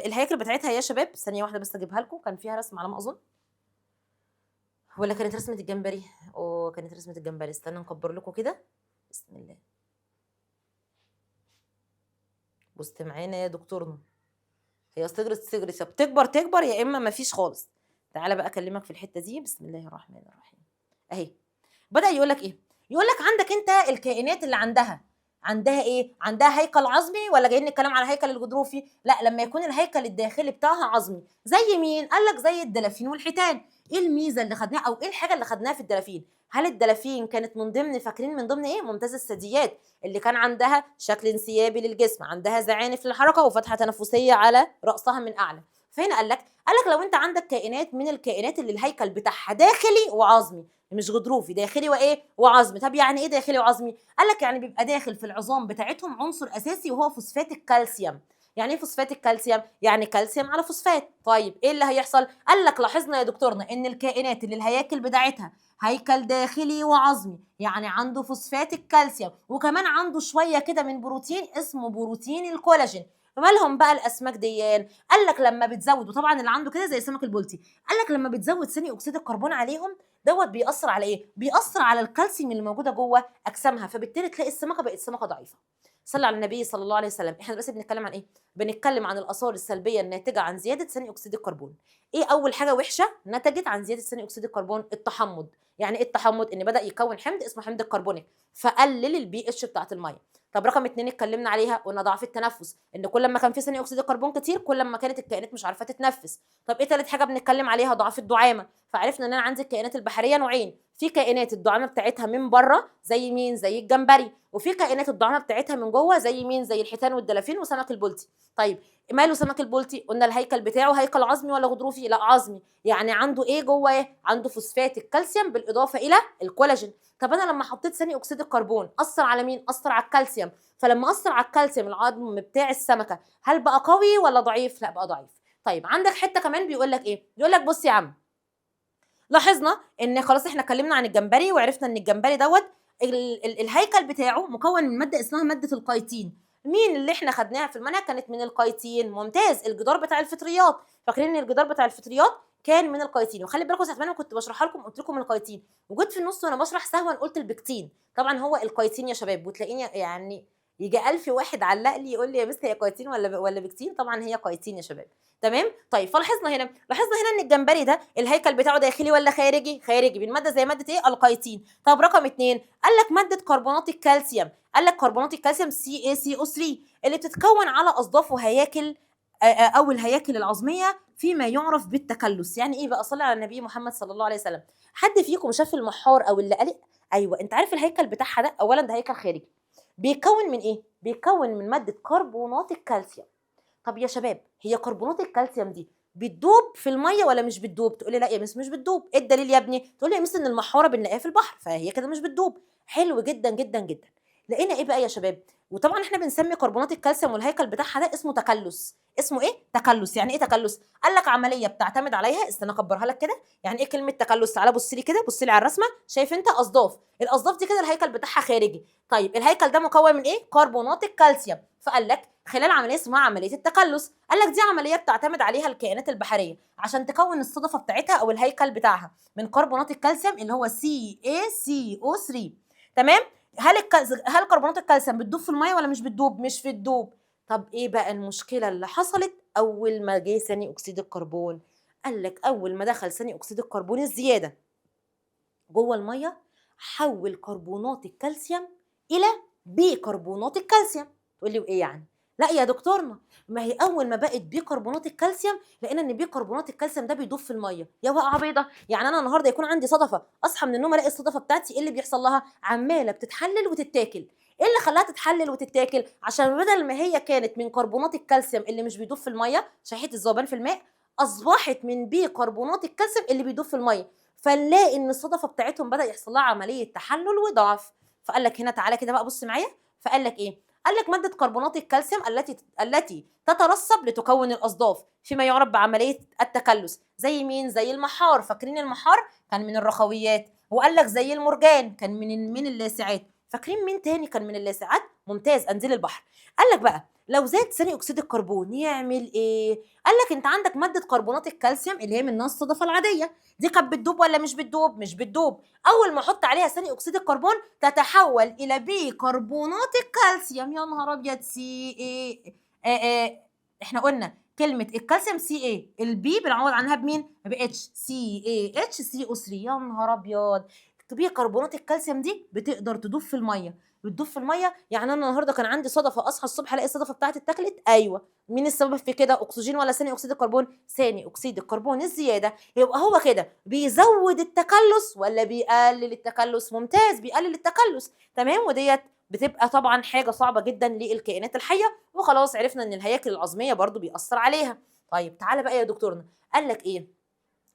الهياكل بتاعتها يا شباب ثانيه واحده بس اجيبها لكم، كان فيها رسم على ما اظن ولا كانت رسمه الجمبري؟ كانت رسمه الجمبري. استنى نكبر لكم كده. بسم الله. بص معانا يا دكتورنا، هي صغرت يا بتكبر تكبر يا اما مفيش خالص. تعالى بقى اكلمك في الحته دي. بسم الله الرحمن الرحيم. اهي بدأ يقول لك ايه؟ يقول لك عندك انت الكائنات اللي عندها ايه؟ عندها هيكل عظمي ولا جايين نتكلم على الهيكل الغضروفي؟ لا لما يكون الهيكل الداخلي بتاعها عظمي. زي مين؟ قال لك زي الدلافين والحيتان. ايه الميزه اللي خدناها او ايه الحاجه اللي خدناها في الدلافين؟ هل الدلافين كانت من ضمن فاكرين من ضمن ايه؟ ممتاز الثدييات اللي كان عندها شكل انسيابي للجسم، عندها زعانف للحركه وفتحه تنفسيه على راسها من اعلى. فهنا قال لك لو انت عندك كائنات من الكائنات اللي الهيكل بتاعها داخلي وعظمي مش غضروفي، داخلي وايه؟ وعظمي. طب يعني ايه داخلي وعظمي؟ قال لك يعني بيبقى داخل في العظام بتاعتهم عنصر اساسي وهو فوسفات الكالسيوم. يعني ايه فوسفات الكالسيوم؟ يعني كالسيوم على فوسفات. طيب ايه اللي هيحصل؟ قال لك لاحظنا يا دكتورنا ان الكائنات اللي الهياكل بتاعتها هيكل داخلي وعظمي، يعني عنده فوسفات الكالسيوم وكمان عنده شويه كده من بروتين اسمه بروتين الكولاجين. مالهم بقى الاسماك ديان؟ قال لك لما بتزود، وطبعا اللي عنده كده زي السمك البلطي، قال لك لما بتزود ثاني اكسيد الكربون عليهم دوت بيأثر على ايه؟ بيأثر على الكالسيوم اللي موجوده جوه اجسامها، فبالتالي تلاقي السمكه بقت سمكه ضعيفه. صلى على النبي صلى الله عليه وسلم. احنا بس بنتكلم عن ايه؟ بنتكلم عن الاثار السلبيه الناتجه عن زياده ثاني اكسيد الكربون. ايه اول حاجه وحشه نتجت عن زياده ثاني اكسيد الكربون؟ التحمض. يعني ايه التحمض؟ ان بدا يكون حمض اسمه حمض الكربونيك فقلل البي اتش بتاعت الميه. طب رقم 2 اتكلمنا عليها، قلنا ضعف التنفس، ان كل ما كان في ثاني اكسيد الكربون كتير كل ما كانت الكائنات مش عارفه تتنفس. طب ايه ثالث حاجه بنتكلم عليها؟ ضعف الدعامه. فعرفنا ان انا عندي الكائنات البحريه نوعين، في كائنات الدعامه بتاعتها من بره زي مين؟ زي الجمبري، وفي كائنات الدعامه بتاعتها من جوه زي مين؟ زي الحيتان والدلافين وسمك البلطي. طيب ماله سمك البلطي؟ قلنا الهيكل بتاعه هيكل عظمي ولا غضروفي؟ لا عظمي. يعني عنده ايه جوه؟ ايه عنده؟ فوسفات الكالسيوم بالاضافه الى الكولاجين. طب انا لما حطيت ثاني اكسيد الكربون اثر على مين؟ اثر على الكالسيوم. فلما اثر على الكالسيوم العظم بتاع السمكه هل بقى قوي ولا ضعيف؟ لا بقى ضعيف. طيب عندك حته كمان بيقول لك ايه؟ بيقول لك بص يا عم، لاحظنا ان خلاص احنا اتكلمنا عن الجمبري وعرفنا ان الجمبري دوت الهيكل بتاعه مكون من ماده اسمها ماده القيتين. مين اللي احنا خدناها في المنهج؟ كانت من القيتين. ممتاز. الجدار بتاع الفطريات، فاكرين ان الجدار بتاع الفطريات كان من القيتين. وخلي بالكم ساعه ما انا كنت بشرحها لكم قلت لكم القيتين، وجيت في النص وانا بشرح سهوا قلت البكتين. طبعا هو القيتين يا شباب، وتلاقيني يعني يجي 1000 واحد علق لي يقول لي يا مس هي قيتين ولا بكتين؟ طبعا هي قيتين يا شباب. تمام. طيب لاحظنا هنا ان الجمبري ده الهيكل بتاعه داخلي ولا خارجي؟ خارجي، من ماده زي ماده ايه؟ القيتين. طب رقم 2 قال لك ماده كربونات الكالسيوم. قال لك كربونات الكالسيوم CaCO3 اللي بتتكون على اصداف وهياكل او الهياكل العظميه فيما يعرف بالتكلس. يعني ايه بقى؟ صلي على النبي محمد صلى الله عليه وسلم. حد فيكم شاف المحار او اللي قلق؟ ايوه، انت عارف الهيكل بتاعها ده اولا ده هيكل خارجي، بيتكون من ايه؟ بيتكون من ماده كربونات الكالسيوم. طب يا شباب هي كربونات الكالسيوم دي بتدوب في الميه ولا مش بتدوب؟ تقولي لا يا مس مش بتدوب. ايه الدليل يا ابني؟ تقول لي يا مس ان المحاره بنلاقيها في البحر فهي كده مش بتدوب. حلو جدا جدا جدا. لقينا ايه بقى يا شباب؟ وطبعا احنا بنسمي كربونات الكالسيوم والهيكل بتاعها ده اسمه تكلس. اسمه ايه؟ تكلس. يعني ايه تكلس؟ قال لك عمليه بتعتمد عليها، استنى اكبرها لك كده. يعني ايه كلمه تكلس؟ تعالى بص لي كده، بص لي على الرسمه، شايف انت اصداف؟ الاصداف دي كده الهيكل بتاعها خارجي. طيب الهيكل ده مكون من ايه؟ كربونات الكالسيوم. فقال لك خلال عمليه اسمها عمليه التكلس. قال لك دي عمليه بتعتمد عليها الكائنات البحريه عشان تكون الصدفه بتاعتها او الهيكل بتاعها من كربونات الكالسيوم اللي هو CaCO3. تمام. هل كربونات الكالسيوم بتدوب في الميه ولا مش بتدوب؟ مش بتدوب. طب ايه بقى المشكله اللي حصلت اول ما جه ثاني اكسيد الكربون؟ قال لك اول ما دخل ثاني اكسيد الكربون الزياده جوه الميه حول كربونات الكالسيوم الى بيكربونات الكالسيوم. تقول لي وايه يعني؟ لا يا دكتورنا، ما هي اول ما بقت بيكربونات الكالسيوم لقينا ان بيكربونات الكالسيوم ده بيدوب في الميه. يا وقعه بيضه. يعني انا النهارده يكون عندي صدفه اصحى من النوم الاقي الصدفه بتاعتي ايه اللي بيحصل لها؟ عماله بتتحلل وتتاكل. ايه اللي خلاها تتحلل وتتاكل؟ عشان بدل ما هي كانت من كربونات الكالسيوم اللي مش بيدوب في الميه شحيح الذوبان في الماء، اصبحت من بيكربونات الكالسيوم اللي بيدوب في الميه. فنلاقي ان الصدفه بتاعتهم بدا يحصل لها عمليه تحلل وضعف. فقال لك هنا تعالى كده بقى بص معايا. فقال لك ايه؟ قال لك ماده كربونات الكالسيوم التي تترسب لتكون الاصداف فيما يعرف بعمليه التكلس. زي مين؟ زي المحار. فاكرين المحار كان من الرخويات. وقال لك زي المرجان كان من اللاسعات. فاكرين مين تاني كان من اللاسعات؟ ممتاز، قنديل البحر. قال لك بقى لو زاد ثاني اكسيد الكربون يعمل ايه؟ قال لك انت عندك ماده كربونات الكالسيوم اللي هي منها الصدفه العاديه، دي كانت بتدوب ولا مش بتدوب؟ مش بتدوب. اول ما احط عليها ثاني اكسيد الكربون تتحول الى بيكربونات الكالسيوم. يا نهار ابيض. سي ايه؟ احنا قلنا كلمه الكالسيوم سي ايه، البي بنعوض عنها بمين؟ باتش. CaHCO3. يا نهار ابيض. بيكربونات الكالسيوم دي بتقدر تدوب في الميه. بتدوب في الميه. يعني انا النهارده كان عندي صدفه اصحى الصبح الاقي الصدفه بتاعتي اتاكلت. ايوه. مين السبب في كده؟ اكسجين ولا ثاني اكسيد الكربون؟ ثاني اكسيد الكربون الزياده. يبقى هو كده بيزود التكلس ولا بيقلل التكلس؟ ممتاز، بيقلل التكلس. تمام. وديت بتبقى طبعا حاجه صعبه جدا للكائنات الحيه. وخلاص عرفنا ان الهياكل العظميه برضو بيأثر عليها. طيب تعالى بقى يا دكتورنا. قال لك ايه؟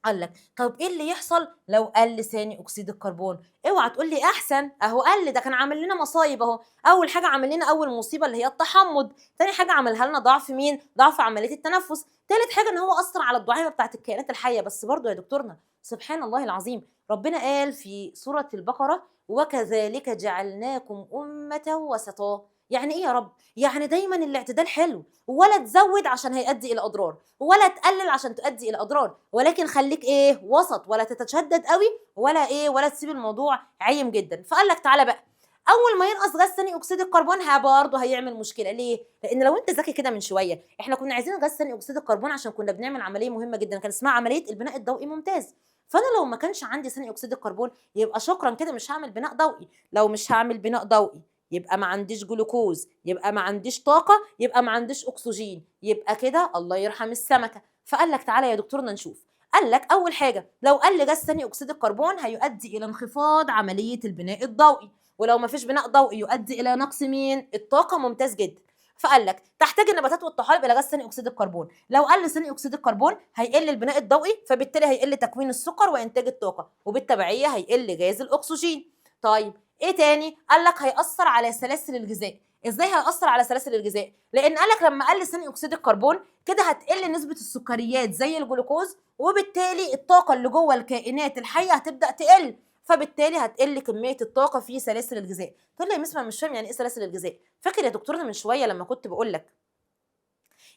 قال لك طب ايه اللي يحصل لو قل ثاني اكسيد الكربون؟ اوعى تقول لي احسن، اهو قل، ده كان عامل لنا مصايب اهو. اول حاجه عامل لنا اول مصيبه اللي هي التحمض، تاني حاجه عملها لنا ضعف مين؟ ضعف عمليه التنفس، تالت حاجه ان هو اثر على الدعامه بتاعت الكائنات الحيه. بس برضه يا دكتورنا سبحان الله العظيم، ربنا قال في سوره البقره وكذلك جعلناكم امه وسطا. يعني ايه يا رب؟ يعني دايما الاعتدال حلو، ولا تزود عشان هيؤدي الى اضرار، ولا تقلل عشان تؤدي الى اضرار، ولكن خليك ايه؟ وسط، ولا تتشدد قوي ولا ايه، ولا تسيب الموضوع عايم جدا. فقال لك تعالى بقى، اول ما ينقص غاز ثاني اكسيد الكربون برضه هيعمل مشكله. ليه؟ لان لو انت ذكي كده من شويه، احنا كنا عايزين غاز ثاني اكسيد الكربون عشان كنا بنعمل عمليه مهمه جدا كان اسمها عمليه البناء الضوئي ممتاز. فانا لو ما كانش عندي ثاني اكسيد الكربون يبقى شكرا كده مش هعمل بناء ضوئي. لو مش هعمل بناء ضوئي يبقى ما عنديش جلوكوز، يبقى ما عنديش طاقه، يبقى ما عنديش اكسجين، يبقى كده الله يرحم السمكه. فقال لك تعالى يا دكتورنا نشوف. قال لك اول حاجه لو قل غاز ثاني اكسيد الكربون هيؤدي الى انخفاض عمليه البناء الضوئي، ولو ما فيش بناء ضوئي يؤدي الى نقص مين؟ الطاقه. ممتاز جدا. فقال لك تحتاج النباتات والطحالب الى غاز ثاني اكسيد الكربون. لو قل ثاني اكسيد الكربون هيقل البناء الضوئي، فبالتالي هيقل تكوين السكر وانتاج الطاقه، وبالتبعيه هيقل غاز الاكسجين. طيب ايه تاني؟ قال لك هيأثر على سلاسل الغذاء. ازاي هيأثر على سلاسل الغذاء؟ لان قال لك لما قل ثاني اكسيد الكربون كده هتقل نسبه السكريات زي الجلوكوز، وبالتالي الطاقه اللي جوه الكائنات الحيه هتبدا تقل، فبالتالي هتقل كميه الطاقه في سلاسل الغذاء. تقول لي يا مس مش فاهم يعني ايه سلاسل الغذاء. فاكر يا دكتورنا من شويه لما كنت بقول لك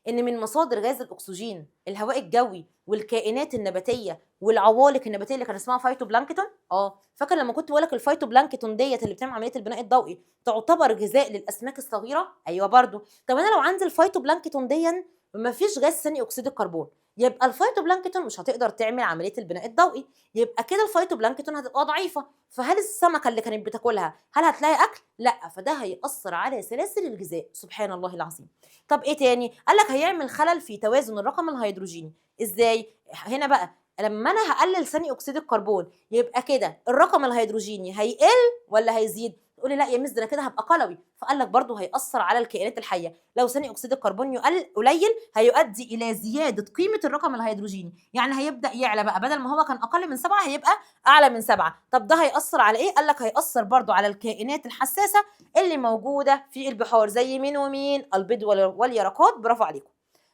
ان من مصادر غاز الاكسجين الهواء الجوي والكائنات النباتيه والعوالق النباتيه اللي كان اسمها فايتوبلانكتون؟ فاكر لما كنت بقول لك الفايتوبلانكتون ديت اللي بتعمل عمليه البناء الضوئي تعتبر غذاء للاسماك الصغيره؟ ايوه برضو. طب انا لو عندي الفايتوبلانكتون دي مفيش غاز ثاني اكسيد الكربون، يبقى الفايتوبلانكتون مش هتقدر تعمل عمليه البناء الضوئي، يبقى كده الفايتوبلانكتون هتبقى ضعيفه. فهل السمكه اللي كانت بتاكلها هل هتلاقي اكل؟ لا، فده هيأثر على سلاسل الغذاء. سبحان الله العظيم. طب ايه تاني؟ قال لك هيعمل خلل في توازن الرقم الهيدروجيني. ازاي؟ هنا بقى لما انا هقلل ثاني اكسيد الكربون يبقى كده الرقم الهيدروجيني هيقل ولا هيزيد؟ تقولي لا يا مس ده انا كده هبقى قلوي. فقال لك برضه هيأثر على الكائنات الحيه. لو ثاني اكسيد الكربون قليل هيؤدي الى زياده قيمه الرقم الهيدروجيني، يعني هيبدا يعلى بقى، بدل ما هو كان اقل من 7 هيبقى اعلى من 7. طب ده هيأثر على ايه؟ قال لك هيأثر برضه على الكائنات الحساسه اللي موجوده في البحار زي مين ومين؟ البيض واليرقات. برافو عليكم.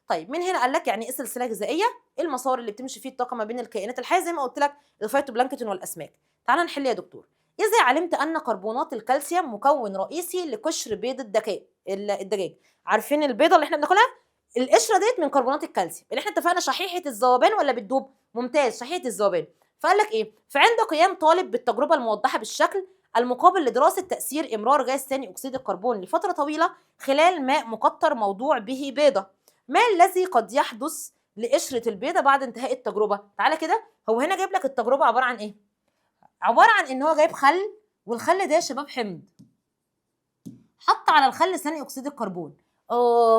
طيب من هنا قال لك يعني ايه سلسله غذائيه؟ المسار اللي بتمشي فيه الطاقه ما بين الكائنات الحيه زي ما قلت لك الفيتوبلانكتون والاسماك. تعال نحل يا دكتور. اذا علمت ان كربونات الكالسيوم مكون رئيسي لقشر بيض الدجاج. عارفين البيضه اللي احنا بناكلها؟ القشره ديت من كربونات الكالسيوم اللي احنا اتفقنا شحيحه الذوبان ولا بتدوب؟ ممتاز، شحيحه الذوبان. فقال لك ايه؟ فعند قيام طالب بالتجربه الموضحه بالشكل المقابل لدراسه تاثير امرار غاز ثاني اكسيد الكربون لفتره طويله خلال ماء مقطر موضوع به بيضه، ما الذي قد يحدث لقشره البيضه بعد انتهاء التجربه؟ تعالى كده، هو هنا جايب لك التجربه عباره عن ايه؟ عباره عن ان هو جايب خل، والخل ده يا شباب حمض، حط على الخل ثاني اكسيد الكربون.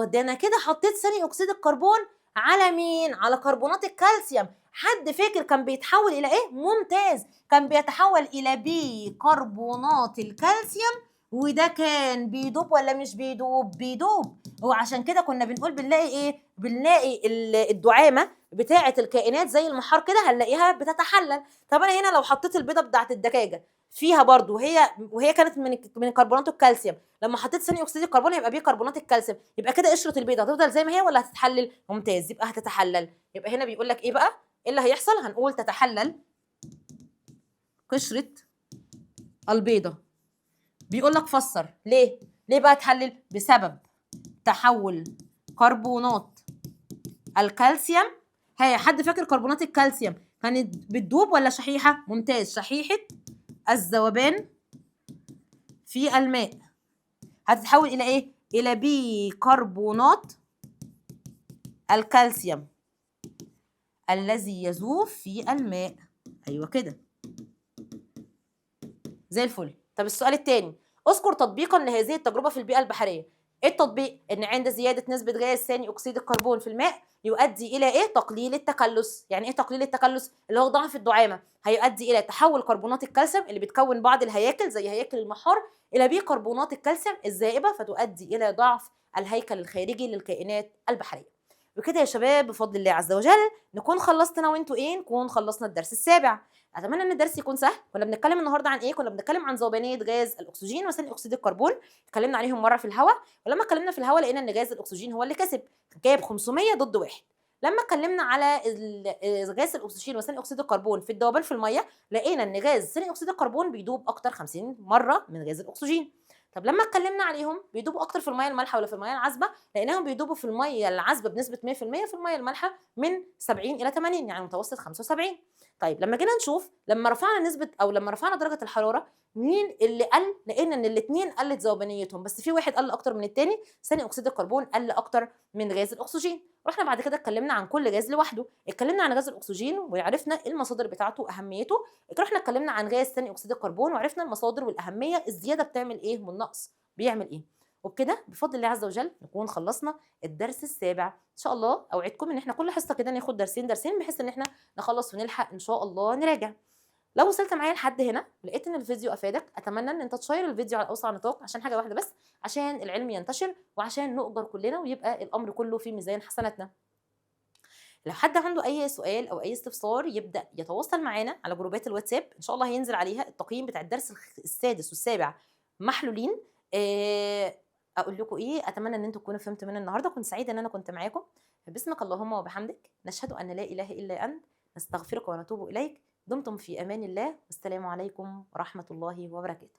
ده انا كده حطيت ثاني اكسيد الكربون على مين؟ على كربونات الكالسيوم. حد فاكر كان بيتحول الى ايه؟ ممتاز، كان بيتحول الى بيكربونات الكالسيوم. وده كان بيدوب ولا مش بيدوب؟ بيدوب. وعشان كده كنا بنقول بنلاقي ايه؟ بنلاقي الدعامه بتاعه الكائنات زي المحار كده هنلاقيها بتتحلل. طب انا هنا لو حطيت البيضه بتاعه الدجاجه فيها برضو وهي كانت من كربونات الكالسيوم، لما حطيت ثاني اكسيد الكربون هيبقى بيكربونات الكالسيوم، يبقى كده قشره البيضه هتفضل زي ما هي ولا هتتحلل؟ ممتاز، يبقى هتتحلل. يبقى هنا بيقول لك ايه بقى؟ ايه اللي هيحصل؟ هنقول تتحلل قشره البيضه. بيقول لك فسر ليه بقى تحلل؟ بسبب تحول كربونات الكالسيوم. حد فاكر كربونات الكالسيوم كانت بتدوب ولا شحيحه؟ ممتاز، شحيحه الذوبان في الماء هتتحول الى ايه؟ الى بيكربونات الكالسيوم الذي يذوب في الماء. ايوه كده زي الفل. طب السؤال الثاني، اذكر تطبيقا لهذه التجربه في البيئه البحريه. ايه التطبيق؟ ان عند زياده نسبه غاز ثاني اكسيد الكربون في الماء يؤدي الى ايه؟ تقليل التكلس. يعني ايه تقليل التكلس؟ اللي هو ضعف الدعامه. هيؤدي الى تحول كربونات الكالسيوم اللي بتكون بعض الهياكل زي هياكل المحار الى بيكربونات الكالسيوم الذائبه، فتؤدي الى ضعف الهيكل الخارجي للكائنات البحريه. وكده يا شباب بفضل الله عز وجل نكون خلصت انا وانتوا ايه، نكون خلصنا الدرس السابع. اتمنى ان الدرس يكون سهل. كنا بنتكلم النهارده عن ايه؟ كنا بنتكلم عن ذوبانيه غاز الاكسجين وثاني اكسيد الكربون. اتكلمنا عليهم مره في الهواء، ولما اتكلمنا في الهواء لقينا ان غاز الاكسجين هو اللي كسب، جايب 500 ضد واحد. لما اتكلمنا على غاز الاكسجين وثاني اكسيد الكربون في الذوبان في الميه، لقينا ان غاز ثاني اكسيد الكربون بيدوب اكتر 50 مره من غاز الاكسجين. طب لما اتكلمنا عليهم بيدوبوا اكتر في الميه المالحه ولا في الميه العذبه، لقيناهم بيدوبوا في الميه العذبه بنسبه 100%، في الميه المالحه من 70 الى 80، يعني متوسط 75. طيب لما جينا نشوف، لما رفعنا نسبه او لما رفعنا درجه الحراره، مين اللي قل؟ لقينا ان الاثنين قلت ذوبانيتهم، بس في واحد قل اكتر من الثاني، ثاني اكسيد الكربون قل اكتر من غاز الاكسجين. رحنا بعد كده اتكلمنا عن كل غاز لوحده، اتكلمنا عن غاز الاكسجين وعرفنا المصادر بتاعته واهميته. رحنا اتكلمنا عن غاز ثاني اكسيد الكربون وعرفنا المصادر والاهميه، الزياده بتعمل ايه والنقص بيعمل ايه. وبكده بفضل الله عز وجل نكون خلصنا الدرس السابع. ان شاء الله اوعدكم ان احنا كل حصه كده ناخد درسين درسين، بحيث ان احنا نخلص ونلحق ان شاء الله نراجع. لو وصلت معايا لحد هنا لقيت ان الفيديو افادك، اتمنى ان انت تشير الفيديو على اوسع نطاق، عشان حاجه واحده بس، عشان العلم ينتشر وعشان نؤجر كلنا ويبقى الامر كله في ميزان حسناتنا. لو حد عنده اي سؤال او اي استفسار يبدا يتواصل معانا على جروبات الواتساب، ان شاء الله هينزل عليها التقييم بتاع الدرس السادس والسابع محلولين. اقول لكم ايه، اتمنى ان انتم تكونوا فهمتوا مني النهارده. كنت سعيده ان انا كنت معاكم. باسمك اللهم وبحمدك نشهد ان لا اله الا انت، نستغفرك ونتوب اليك. دمتم في امان الله، والسلام عليكم ورحمه الله وبركاته.